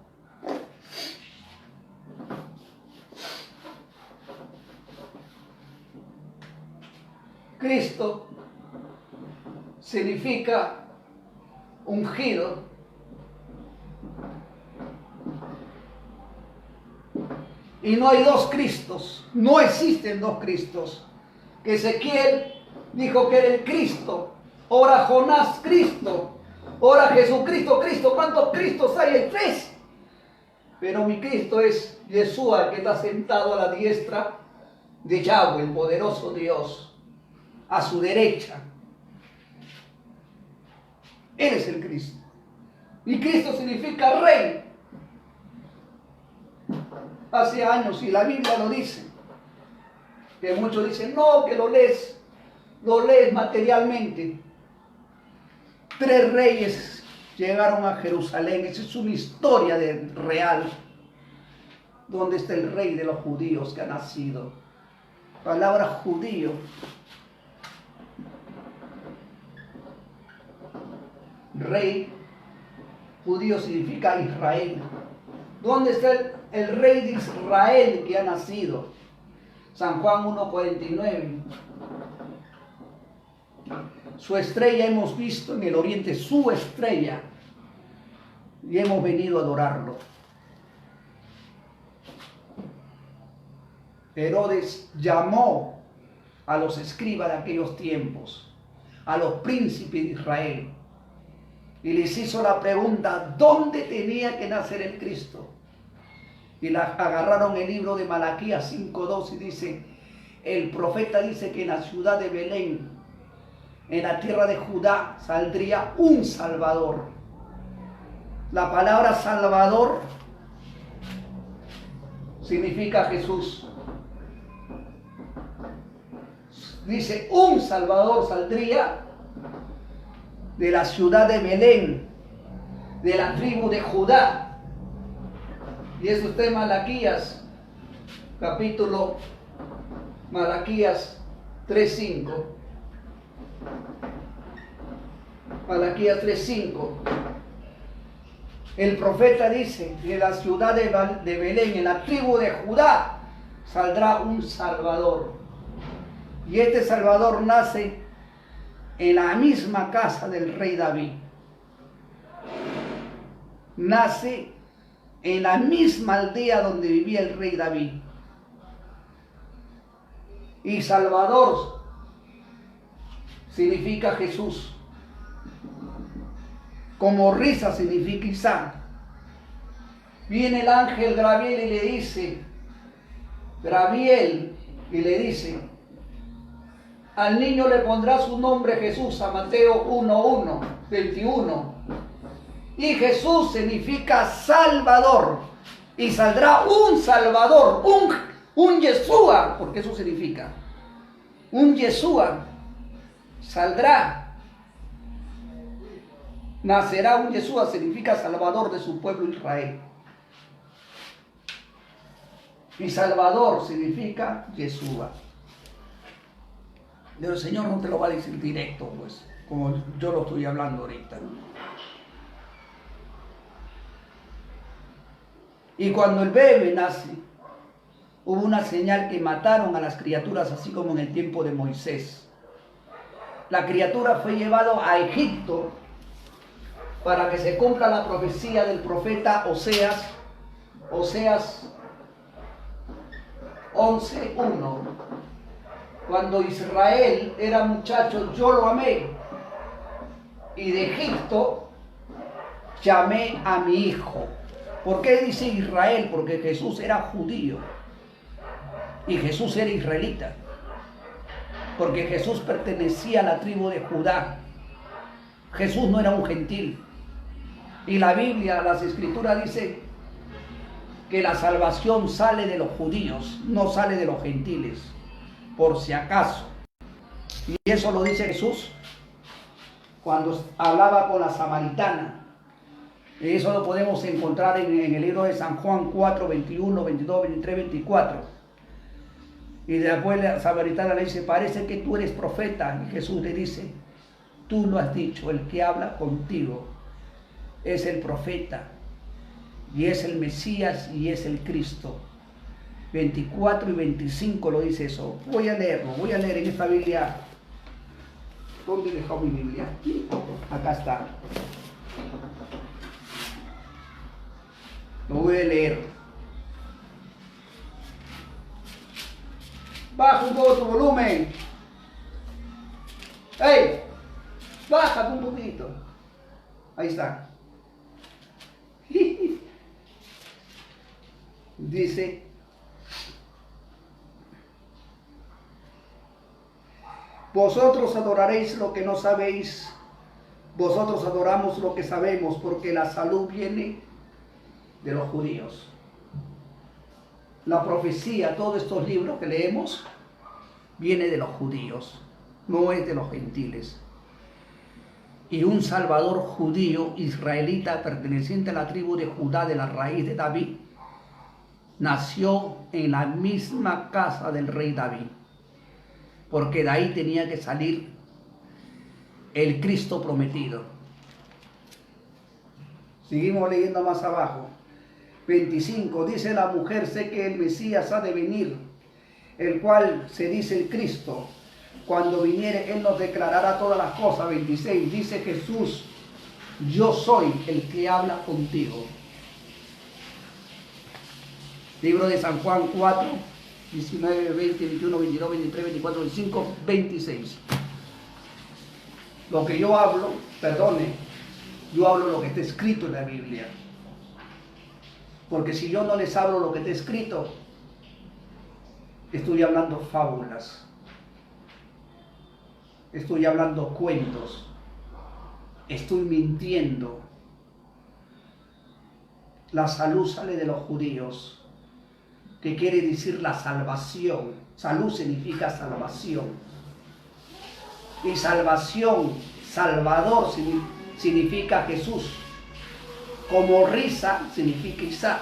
significa ungido. Y no hay dos Cristos, no existen dos Cristos. Que Ezequiel dijo que era el Cristo, ahora Jonás Cristo, ahora Jesucristo Cristo. ¿Cuántos Cristos hay? Hay tres. Pero mi Cristo es Yeshua, que está sentado a la diestra de Yahweh, el poderoso Dios, a su derecha. Él es el Cristo. Y Cristo significa Rey. Hace años, y la Biblia lo dice, que muchos dicen: no, que lo lees materialmente. 3 reyes llegaron a Jerusalén. Esa es una historia real, donde está el rey de los judíos que ha nacido. Palabra judío. Rey judío significa Israel. ¿Dónde está el rey de Israel que ha nacido? San Juan 1:49. Su estrella hemos visto en el oriente, su estrella, y hemos venido a adorarlo. Herodes llamó a los escribas de aquellos tiempos, a los príncipes de Israel, y les hizo la pregunta: ¿dónde tenía que nacer el Cristo? Y agarraron el libro de Malaquías 5:2 y dice: el profeta dice que en la ciudad de Belén, en la tierra de Judá, saldría un Salvador. La palabra Salvador significa Jesús. Dice: un Salvador saldría de la ciudad de Belén, de la tribu de Judá. Y eso está en Malaquías, Malaquías 3:5. Malaquías 3:5. El profeta dice: de la ciudad de Belén, en la tribu de Judá, saldrá un Salvador. Y este Salvador nace en la misma casa del rey David. Nace en la misma aldea donde vivía el rey David. Y Salvador significa Jesús. Como risa significa Isaac. Viene el ángel Gabriel y le dice, al niño le pondrá su nombre Jesús, a Mateo 1:1, 21. Y Jesús significa Salvador. Y saldrá un Salvador, un Yeshua, porque eso significa. Un Yeshua saldrá. Nacerá un Yeshua, significa Salvador de su pueblo Israel. Y Salvador significa Yeshua. Pero el Señor no te lo va a decir directo, pues, como yo lo estoy hablando ahorita. Y cuando el bebé nace, hubo una señal que mataron a las criaturas, así como en el tiempo de Moisés. La criatura fue llevada a Egipto para que se cumpla la profecía del profeta Oseas 11:1. Cuando Israel era muchacho, yo lo amé, y de Egipto llamé a mi hijo. ¿Por qué dice Israel? Porque Jesús era judío y Jesús era israelita. Porque Jesús pertenecía a la tribu de Judá. Jesús no era un gentil. Y la Biblia, las Escrituras dicen que la salvación sale de los judíos, no sale de los gentiles, por si acaso. Y eso lo dice Jesús cuando hablaba con la samaritana. Y eso lo podemos encontrar en el libro de San Juan 4, 21, 22, 23, 24. Y después la samaritana le dice, parece que tú eres profeta. Y Jesús le dice, tú lo has dicho, el que habla contigo es el profeta, y es el Mesías, y es el Cristo. 24 y 25 lo dice eso. Voy a leer en esta Biblia. ¿Dónde he dejado mi Biblia? Acá está. Lo voy a leer. Baja un poco tu volumen. ¡Ey! Bájate un poquito. Ahí está. Dice, vosotros adoraréis lo que no sabéis, vosotros adoramos lo que sabemos, porque la salud viene de los judíos. La profecía, todos estos libros que leemos, viene de los judíos, no es de los gentiles. Y un Salvador judío, israelita, perteneciente a la tribu de Judá, de la raíz de David, nació en la misma casa del rey David, porque de ahí tenía que salir el Cristo prometido. Seguimos leyendo más abajo. 25, dice la mujer, sé que el Mesías ha de venir, el cual se dice el Cristo. Cuando viniere, Él nos declarará todas las cosas. 26, dice Jesús, yo soy el que habla contigo. Libro de San Juan 4, 19, 20, 21, 22, 23, 24, 25, 26. Lo que yo hablo, perdone, yo hablo lo que está escrito en la Biblia. Porque si yo no les hablo lo que está escrito, estoy hablando fábulas. Estoy hablando cuentos. Estoy mintiendo. La salud sale de los judíos, que quiere decir la salvación. Salud significa salvación. Y salvación, Salvador significa Jesús. Como risa significa Isaac.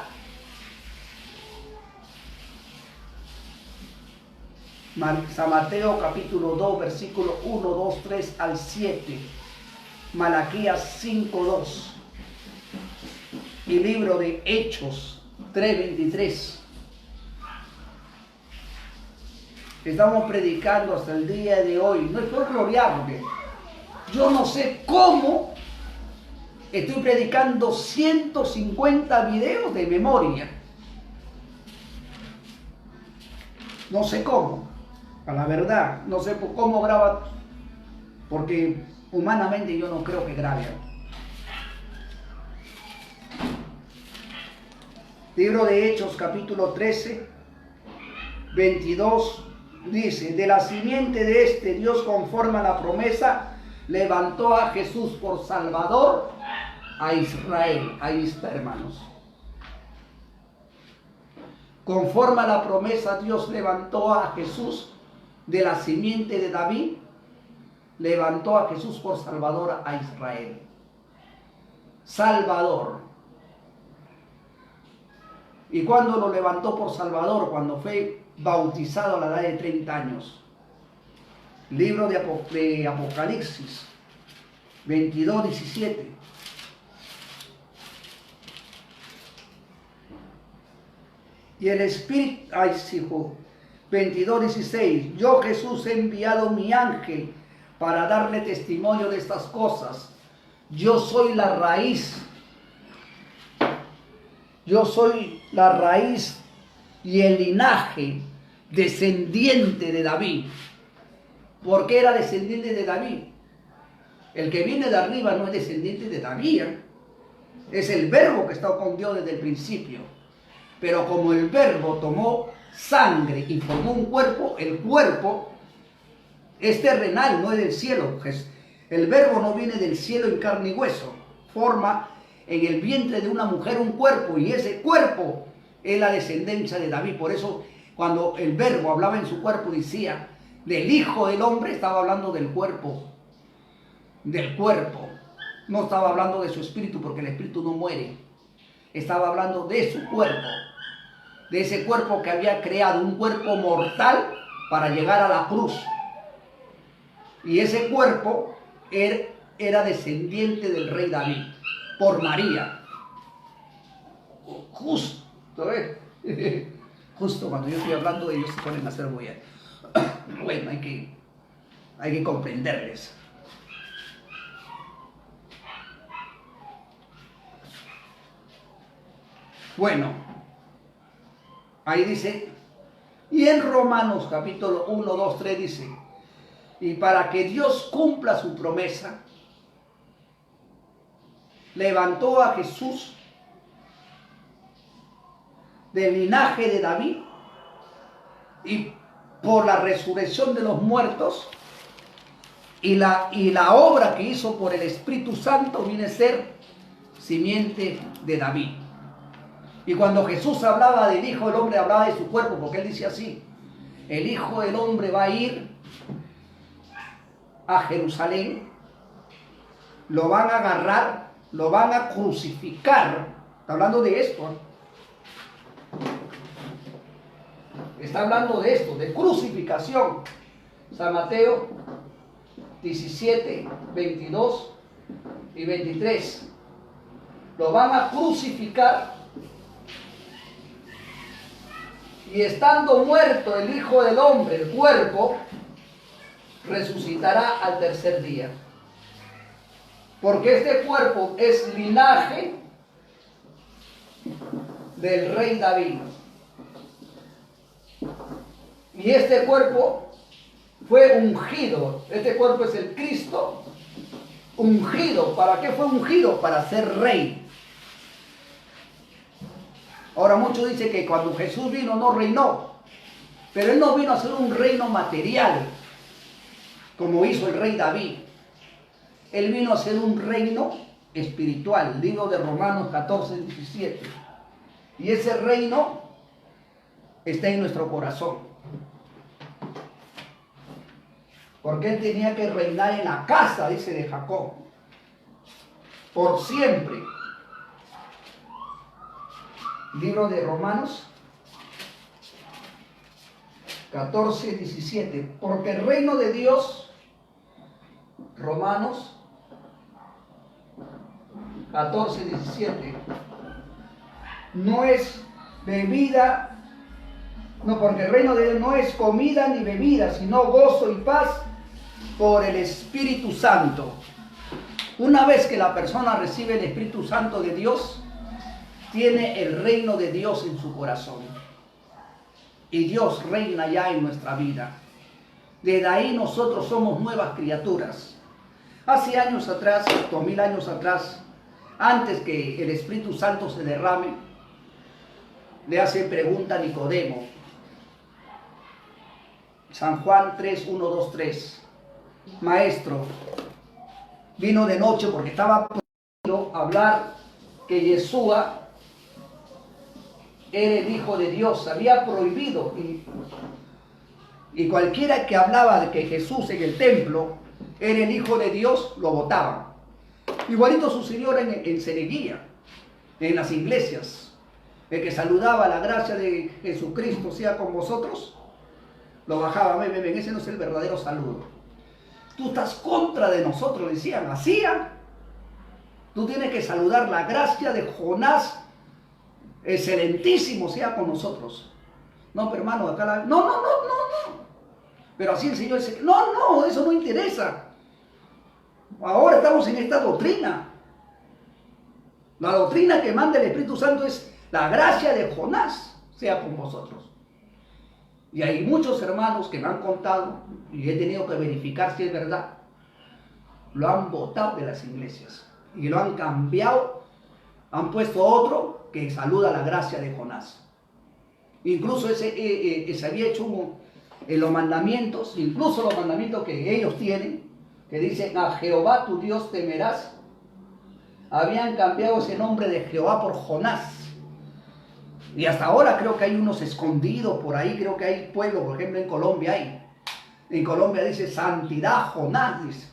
San Mateo capítulo 2, versículo 1, 2, 3 al 7. Malaquías 5, 2. Y libro de Hechos 3, 23. Estamos predicando hasta el día de hoy. No es por gloriarme. Yo no sé cómo estoy predicando 150 videos de memoria. No sé cómo. A la verdad, no sé cómo graba, porque humanamente yo no creo que grabe. Libro de Hechos, capítulo 13, 22, dice: de la simiente de este Dios, conforme a la promesa, levantó a Jesús por Salvador a Israel. Ahí está, hermanos. Conforme a la promesa, Dios levantó a Jesús de la simiente de David, levantó a Jesús por Salvador a Israel. Salvador. ¿Y cuándo lo levantó por Salvador? Cuando fue bautizado a la edad de 30 años. Libro de Apocalipsis 22, 17. Y el Espíritu, 22, 16. Yo, Jesús, he enviado mi ángel para darle testimonio de estas cosas. Yo soy la raíz. Yo soy la raíz y el linaje descendiente de David. ¿Por qué era descendiente de David? El que viene de arriba no es descendiente de David, ¿eh? Es el verbo que está con Dios desde el principio. Pero como el verbo tomó sangre y formó un cuerpo, el cuerpo es terrenal, no es del cielo. El verbo no viene del cielo en carne y hueso. Forma en el vientre de una mujer un cuerpo, y ese cuerpo es la descendencia de David. Por eso cuando el verbo hablaba en su cuerpo, decía del Hijo del Hombre, estaba hablando del cuerpo. Del cuerpo. No estaba hablando de su espíritu, porque el espíritu no muere. Estaba hablando de su cuerpo. De ese cuerpo que había creado, un cuerpo mortal para llegar a la cruz. Y ese cuerpo era descendiente del rey David, por María. Justo, ¿eh? Justo cuando yo estoy hablando, ellos se ponen a hacer bulla. Bueno, hay que comprenderles. Bueno, ahí dice, y en Romanos capítulo 1, 2, 3 dice: y para que Dios cumpla su promesa, levantó a Jesús del linaje de David, y por la resurrección de los muertos y la obra que hizo por el Espíritu Santo, viene a ser simiente de David. Y cuando Jesús hablaba del Hijo del Hombre, hablaba de su cuerpo, porque él dice así: el Hijo del Hombre va a ir a Jerusalén, lo van a agarrar, lo van a crucificar. Está hablando de esto. Está hablando de esto, de crucificación. San Mateo 17, 22 y 23. Lo van a crucificar. Y estando muerto el Hijo del Hombre, el cuerpo, resucitará al tercer día. Porque este cuerpo es linaje del rey David. Y este cuerpo fue ungido. Este cuerpo es el Cristo ungido. ¿Para qué fue ungido? Para ser rey. Ahora muchos dicen que cuando Jesús vino no reinó, pero él no vino a ser un reino material como hizo el rey David. Él vino a ser un reino espiritual. Libro de Romanos 14, 17. Y ese reino está en nuestro corazón, porque él tenía que reinar en la casa, dice, de Jacob, por siempre. Libro de Romanos 14, 17. Porque el reino de Dios, Romanos 14, 17, no es bebida, no, porque el reino de Dios no es comida ni bebida, sino gozo y paz por el Espíritu Santo. Una vez que la persona recibe el Espíritu Santo de Dios, tiene el reino de Dios en su corazón. Y Dios reina ya en nuestra vida. Desde ahí nosotros somos nuevas criaturas. Hace años atrás, 2000 años atrás, antes que el Espíritu Santo se derrame, le hace pregunta a Nicodemo. San Juan 3, 1, 2, 3. Maestro, vino de noche porque estaba prohibido hablar que Yeshua era el Hijo de Dios. Había prohibido. Y cualquiera que hablaba de que Jesús en el templo era el Hijo de Dios, lo botaban. Igualito sucedió en Cereguía, en las iglesias. El que saludaba la gracia de Jesucristo sea con vosotros, lo bajaban. Ven, ese no es el verdadero saludo. Tú estás contra de nosotros, decían, hacían. Tú tienes que saludar la gracia de Jonás, excelentísimo sea con nosotros. No, pero hermano, acá la... No. Pero así el Señor dice, no, eso no interesa. Ahora estamos en esta doctrina. La doctrina que manda el Espíritu Santo es la gracia de Jonás sea con vosotros. Y hay muchos hermanos que me han contado, y he tenido que verificar si es verdad, lo han botado de las iglesias y lo han cambiado, han puesto otro que saluda la gracia de Jonás. Incluso se había hecho en los mandamientos, incluso los mandamientos que ellos tienen, que dicen a Jehová tu Dios temerás, habían cambiado ese nombre de Jehová por Jonás. Y hasta ahora creo que hay unos escondidos por ahí, creo que hay pueblos, por ejemplo en Colombia hay. En Colombia dice Santidad Jonás, dice.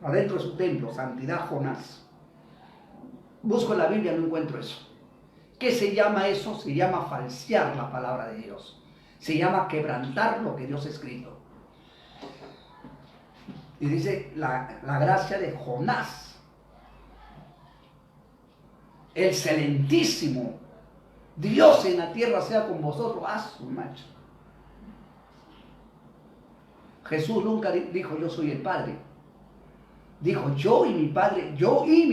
Adentro de su templo, Santidad Jonás. Busco en la Biblia, no encuentro eso. ¿Qué se llama eso? Se llama falsear la palabra de Dios. Se llama quebrantar lo que Dios ha escrito. Y dice la gracia de Jonás. El excelentísimo Dios en la tierra sea con vosotros. Su macho. Jesús nunca dijo yo soy el Padre. Dijo yo y mi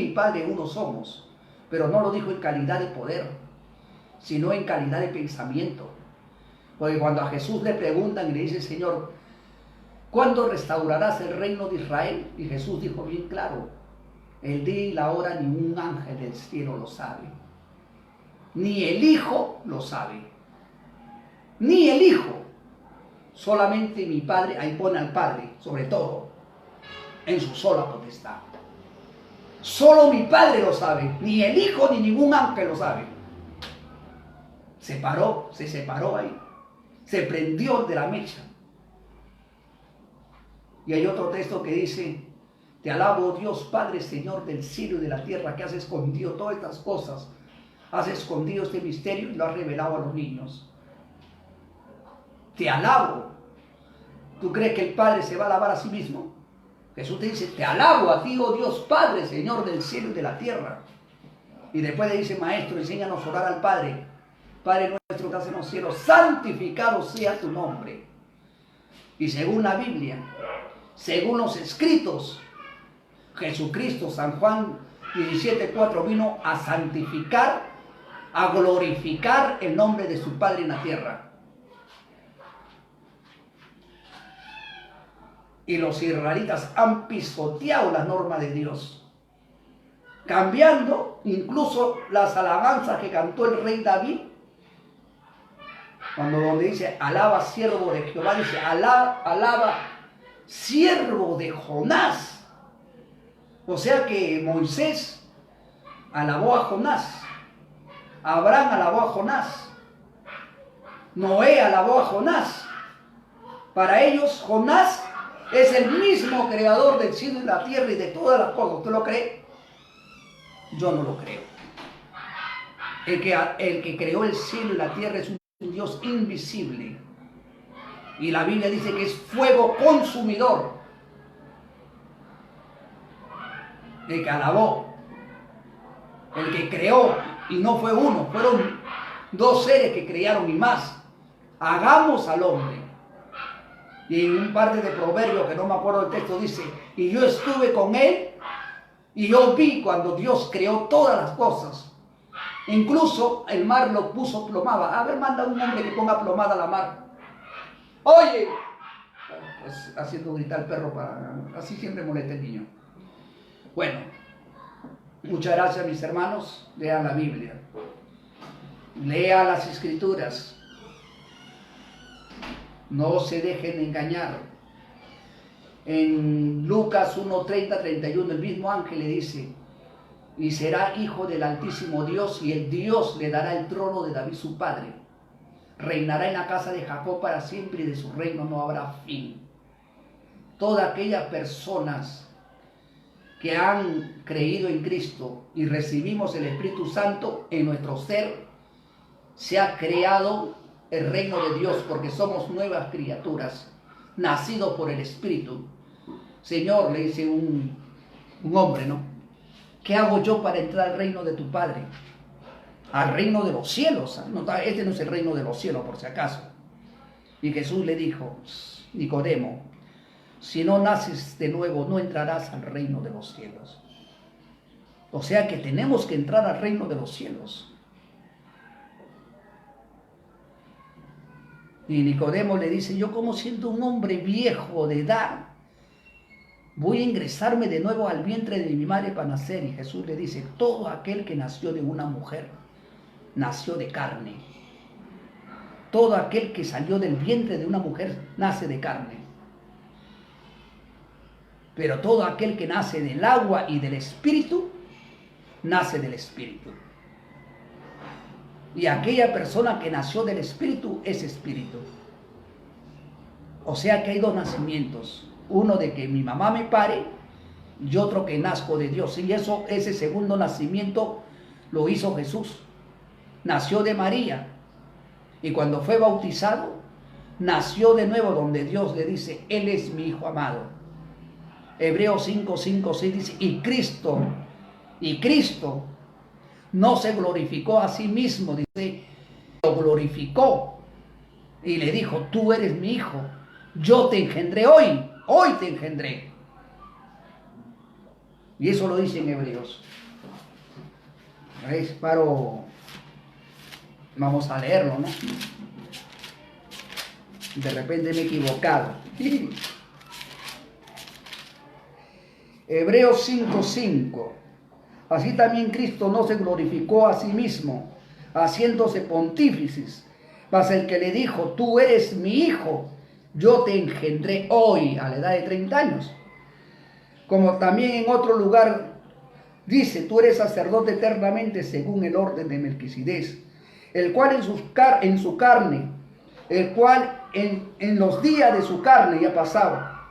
Padre uno somos. Pero no lo dijo en calidad de poder, sino en calidad de pensamiento. Porque cuando a Jesús le preguntan y le dice, Señor, ¿cuándo restaurarás el reino de Israel? Y Jesús dijo bien claro, el día y la hora ni un ángel del cielo lo sabe. Ni el Hijo lo sabe. Ni el Hijo. Solamente mi Padre, ahí pone al Padre, sobre todo, en su sola potestad. Solo mi Padre lo sabe. Ni el Hijo ni ningún ángel lo sabe. Se separó ahí. Se prendió de la mecha. Y hay otro texto que dice, te alabo, Dios Padre, Señor del cielo y de la tierra, que has escondido todas estas cosas. Has escondido este misterio y lo has revelado a los niños. Te alabo. ¿Tú crees que el Padre se va a alabar a sí mismo? Jesús te dice, te alabo a ti, oh Dios Padre, Señor del cielo y de la tierra. Y después le dice, Maestro, enséñanos a orar al Padre. Padre nuestro que estás en los cielos, santificado sea tu nombre. Y según la Biblia, según los escritos, Jesucristo, San Juan 17:4, vino a santificar, a glorificar el nombre de su Padre en la tierra. Y los israelitas han pisoteado la norma de Dios, cambiando incluso las alabanzas que cantó el rey David, cuando donde dice, alaba siervo de Jehová, dice, alaba siervo de Jonás. O sea que Moisés alabó a Jonás, Abraham alabó a Jonás, Noé alabó a Jonás. Para ellos Jonás es el mismo creador del cielo y la tierra y de todas las cosas. ¿Usted lo cree? Yo no lo creo. El que creó el cielo y la tierra es un Dios invisible. Y la Biblia dice que es fuego consumidor. El que alabó, el que creó, y no fue uno, fueron dos seres que crearon y más. Hagamos al hombre. Y en un par de proverbios, que no me acuerdo del texto, dice, y yo estuve con él, y yo vi cuando Dios creó todas las cosas. Incluso el mar lo puso plomada. A ver, manda un hombre que ponga plomada a la mar. Oye, pues haciendo gritar al perro, así siempre molesta el niño. Bueno, muchas gracias mis hermanos, lean la Biblia. Lea las Escrituras. No se dejen engañar. En Lucas 1:30-31 el mismo ángel le dice: y será hijo del Altísimo Dios, y el Dios le dará el trono de David su padre. Reinará en la casa de Jacob para siempre, y de su reino no habrá fin. Todas aquellas personas que han creído en Cristo y recibimos el Espíritu Santo en nuestro ser, se ha creado el reino de Dios, porque somos nuevas criaturas, nacidos por el Espíritu. Señor, le dice un hombre, ¿no? ¿Qué hago yo para entrar al reino de tu Padre? Al reino de los cielos. No, este no es el reino de los cielos, por si acaso. Y Jesús le dijo: Nicodemo, si no naces de nuevo, no entrarás al reino de los cielos. O sea que tenemos que entrar al reino de los cielos. Y Nicodemo le dice: yo, como siendo un hombre viejo de edad, voy a ingresarme de nuevo al vientre de mi madre para nacer. Y Jesús le dice: todo aquel que nació de una mujer, nació de carne. Todo aquel que salió del vientre de una mujer, nace de carne. Pero todo aquel que nace del agua y del Espíritu, nace del Espíritu. Y aquella persona que nació del Espíritu es Espíritu. O sea que hay dos nacimientos. Uno de que mi mamá me pare y otro que nazco de Dios. Y ese segundo nacimiento lo hizo Jesús. Nació de María. Y cuando fue bautizado, nació de nuevo, donde Dios le dice: Él es mi Hijo amado. Hebreos 5:5-6 dice: y Cristo no se glorificó a sí mismo, dice, lo glorificó y le dijo: tú eres mi hijo, yo te engendré hoy te engendré. Y eso lo dice en Hebreos. Vamos a leerlo, ¿no? De repente me he equivocado. Hebreos 5:5. Así también Cristo no se glorificó a sí mismo, haciéndose pontífice, mas el que le dijo: tú eres mi hijo, yo te engendré hoy, a la edad de 30 años. Como también en otro lugar dice: tú eres sacerdote eternamente según el orden de Melquisedec, el cual en su carne, el cual en los días de su carne ya pasaba,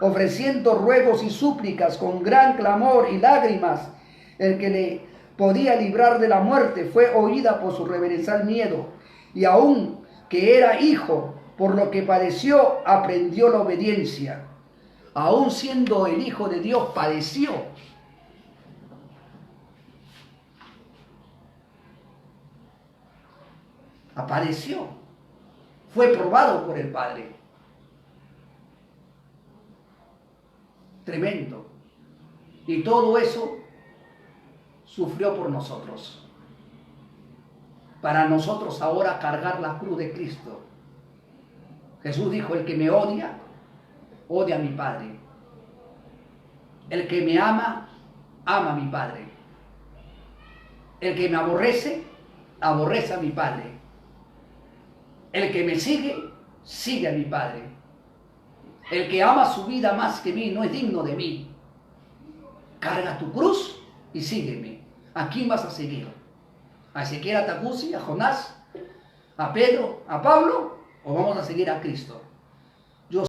ofreciendo ruegos y súplicas con gran clamor y lágrimas, el que le podía librar de la muerte, fue oída por su reverencial miedo, y aun que era hijo, por lo que padeció, aprendió la obediencia. Aun siendo el Hijo de Dios, padeció. Apareció. Fue probado por el Padre. Tremendo. Y todo eso sufrió por nosotros. Para nosotros ahora cargar la cruz de Cristo. Jesús dijo: el que me odia, odia a mi Padre. El que me ama, ama a mi Padre. El que me aborrece, aborrece a mi Padre. El que me sigue, sigue a mi Padre. El que ama su vida más que mí no es digno de mí. Carga tu cruz y sígueme. ¿A quién vas a seguir? ¿A Ezequiel, a Tacusi, a Jonás, a Pedro, a Pablo? ¿O vamos a seguir a Cristo?